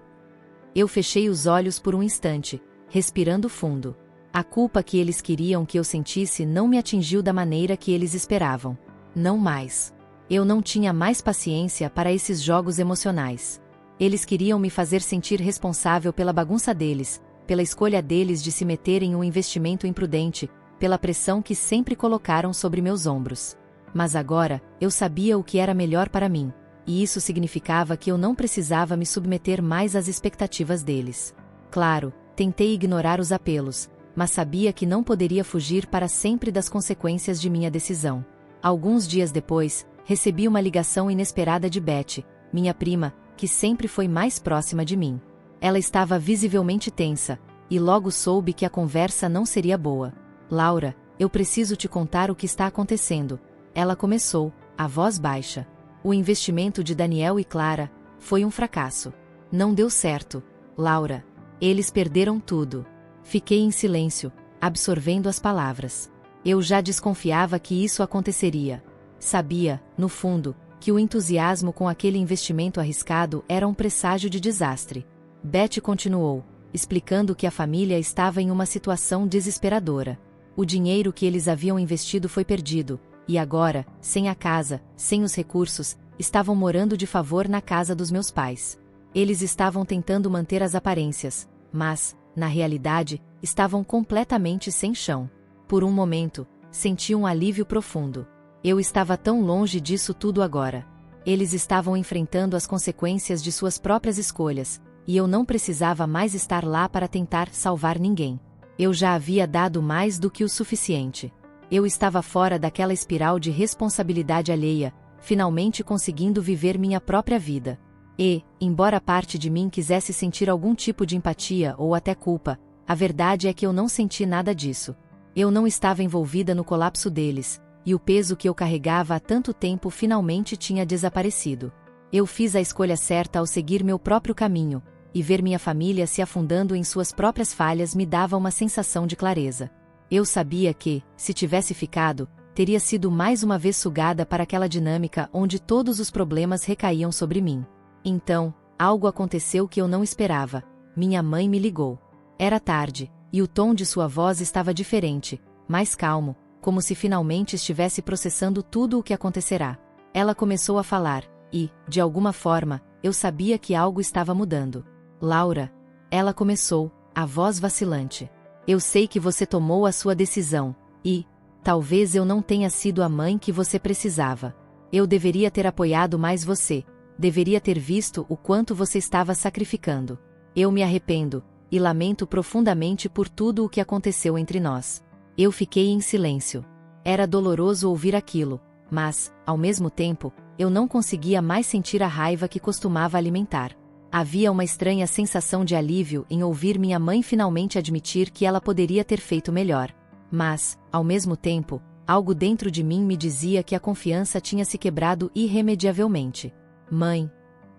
Speaker 1: Eu fechei os olhos por um instante, respirando fundo. A culpa que eles queriam que eu sentisse não me atingiu da maneira que eles esperavam. Não mais. Eu não tinha mais paciência para esses jogos emocionais. Eles queriam me fazer sentir responsável pela bagunça deles, pela escolha deles de se meter em um investimento imprudente, pela pressão que sempre colocaram sobre meus ombros. Mas agora, eu sabia o que era melhor para mim, e isso significava que eu não precisava me submeter mais às expectativas deles. Claro, tentei ignorar os apelos, mas sabia que não poderia fugir para sempre das consequências de minha decisão. Alguns dias depois, recebi uma ligação inesperada de Beth, minha prima, que sempre foi mais próxima de mim. Ela estava visivelmente tensa, e logo soube que a conversa não seria boa. Laura, eu preciso te contar o que está acontecendo. Ela começou, a voz baixa. O investimento de Daniel e Clara foi um fracasso. Não deu certo, Laura. Eles perderam tudo. Fiquei em silêncio, absorvendo as palavras. Eu já desconfiava que isso aconteceria. Sabia, no fundo, que o entusiasmo com aquele investimento arriscado era um presságio de desastre. Beth continuou, explicando que a família estava em uma situação desesperadora. O dinheiro que eles haviam investido foi perdido, e agora, sem a casa, sem os recursos, estavam morando de favor na casa dos meus pais. Eles estavam tentando manter as aparências, mas, na realidade, estavam completamente sem chão. Por um momento, senti um alívio profundo. Eu estava tão longe disso tudo agora. Eles estavam enfrentando as consequências de suas próprias escolhas, e eu não precisava mais estar lá para tentar salvar ninguém. Eu já havia dado mais do que o suficiente. Eu estava fora daquela espiral de responsabilidade alheia, finalmente conseguindo viver minha própria vida. E, embora parte de mim quisesse sentir algum tipo de empatia ou até culpa, a verdade é que eu não senti nada disso. Eu não estava envolvida no colapso deles, e o peso que eu carregava há tanto tempo finalmente tinha desaparecido. Eu fiz a escolha certa ao seguir meu próprio caminho, e ver minha família se afundando em suas próprias falhas me dava uma sensação de clareza. Eu sabia que, se tivesse ficado, teria sido mais uma vez sugada para aquela dinâmica onde todos os problemas recaíam sobre mim. Então, algo aconteceu que eu não esperava. Minha mãe me ligou. Era tarde, e o tom de sua voz estava diferente, mais calmo, como se finalmente estivesse processando tudo o que acontecerá. Ela começou a falar, e, de alguma forma, eu sabia que algo estava mudando. Laura, ela começou, a voz vacilante. Eu sei que você tomou a sua decisão, e, talvez eu não tenha sido a mãe que você precisava. Eu deveria ter apoiado mais você, deveria ter visto o quanto você estava sacrificando. Eu me arrependo, e lamento profundamente por tudo o que aconteceu entre nós. Eu fiquei em silêncio. Era doloroso ouvir aquilo, mas, ao mesmo tempo, eu não conseguia mais sentir a raiva que costumava alimentar. Havia uma estranha sensação de alívio em ouvir minha mãe finalmente admitir que ela poderia ter feito melhor. Mas, ao mesmo tempo, algo dentro de mim me dizia que a confiança tinha se quebrado irremediavelmente. Mãe,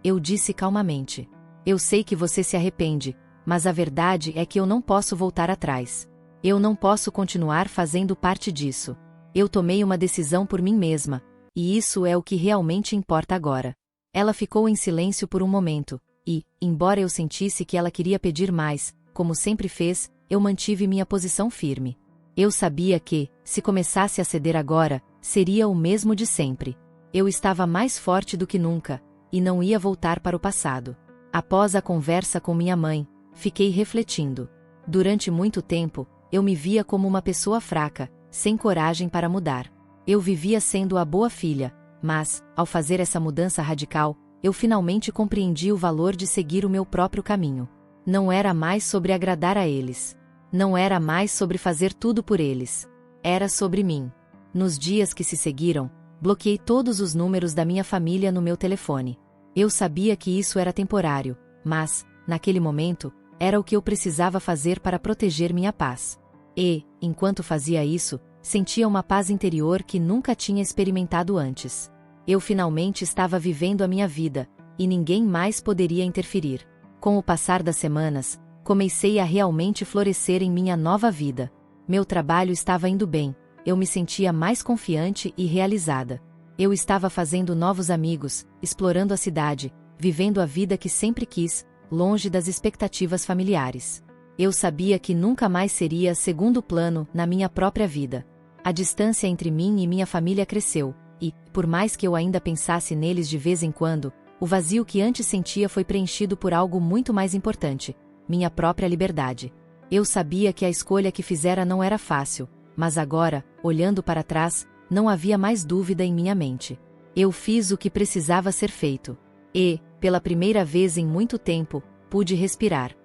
Speaker 1: eu disse calmamente. Eu sei que você se arrepende, mas a verdade é que eu não posso voltar atrás. Eu não posso continuar fazendo parte disso. Eu tomei uma decisão por mim mesma, e isso é o que realmente importa agora. Ela ficou em silêncio por um momento, e, embora eu sentisse que ela queria pedir mais, como sempre fez, eu mantive minha posição firme. Eu sabia que, se começasse a ceder agora, seria o mesmo de sempre. Eu estava mais forte do que nunca, e não ia voltar para o passado. Após a conversa com minha mãe, fiquei refletindo. Durante muito tempo, eu me via como uma pessoa fraca, sem coragem para mudar. Eu vivia sendo a boa filha, mas, ao fazer essa mudança radical, eu finalmente compreendi o valor de seguir o meu próprio caminho. Não era mais sobre agradar a eles. Não era mais sobre fazer tudo por eles. Era sobre mim. Nos dias que se seguiram, bloqueei todos os números da minha família no meu telefone. Eu sabia que isso era temporário, mas, naquele momento, era o que eu precisava fazer para proteger minha paz. E, enquanto fazia isso, sentia uma paz interior que nunca tinha experimentado antes. Eu finalmente estava vivendo a minha vida, e ninguém mais poderia interferir. Com o passar das semanas, comecei a realmente florescer em minha nova vida. Meu trabalho estava indo bem, eu me sentia mais confiante e realizada. Eu estava fazendo novos amigos, explorando a cidade, vivendo a vida que sempre quis, longe das expectativas familiares. Eu sabia que nunca mais seria segundo plano na minha própria vida. A distância entre mim e minha família cresceu, e, por mais que eu ainda pensasse neles de vez em quando, O vazio que antes sentia foi preenchido por algo muito mais importante: minha própria liberdade. Eu sabia que a escolha que fizera não era fácil, mas agora, olhando para trás, não havia mais dúvida em minha mente. Eu fiz o que precisava ser feito. E, pela primeira vez em muito tempo, pude respirar.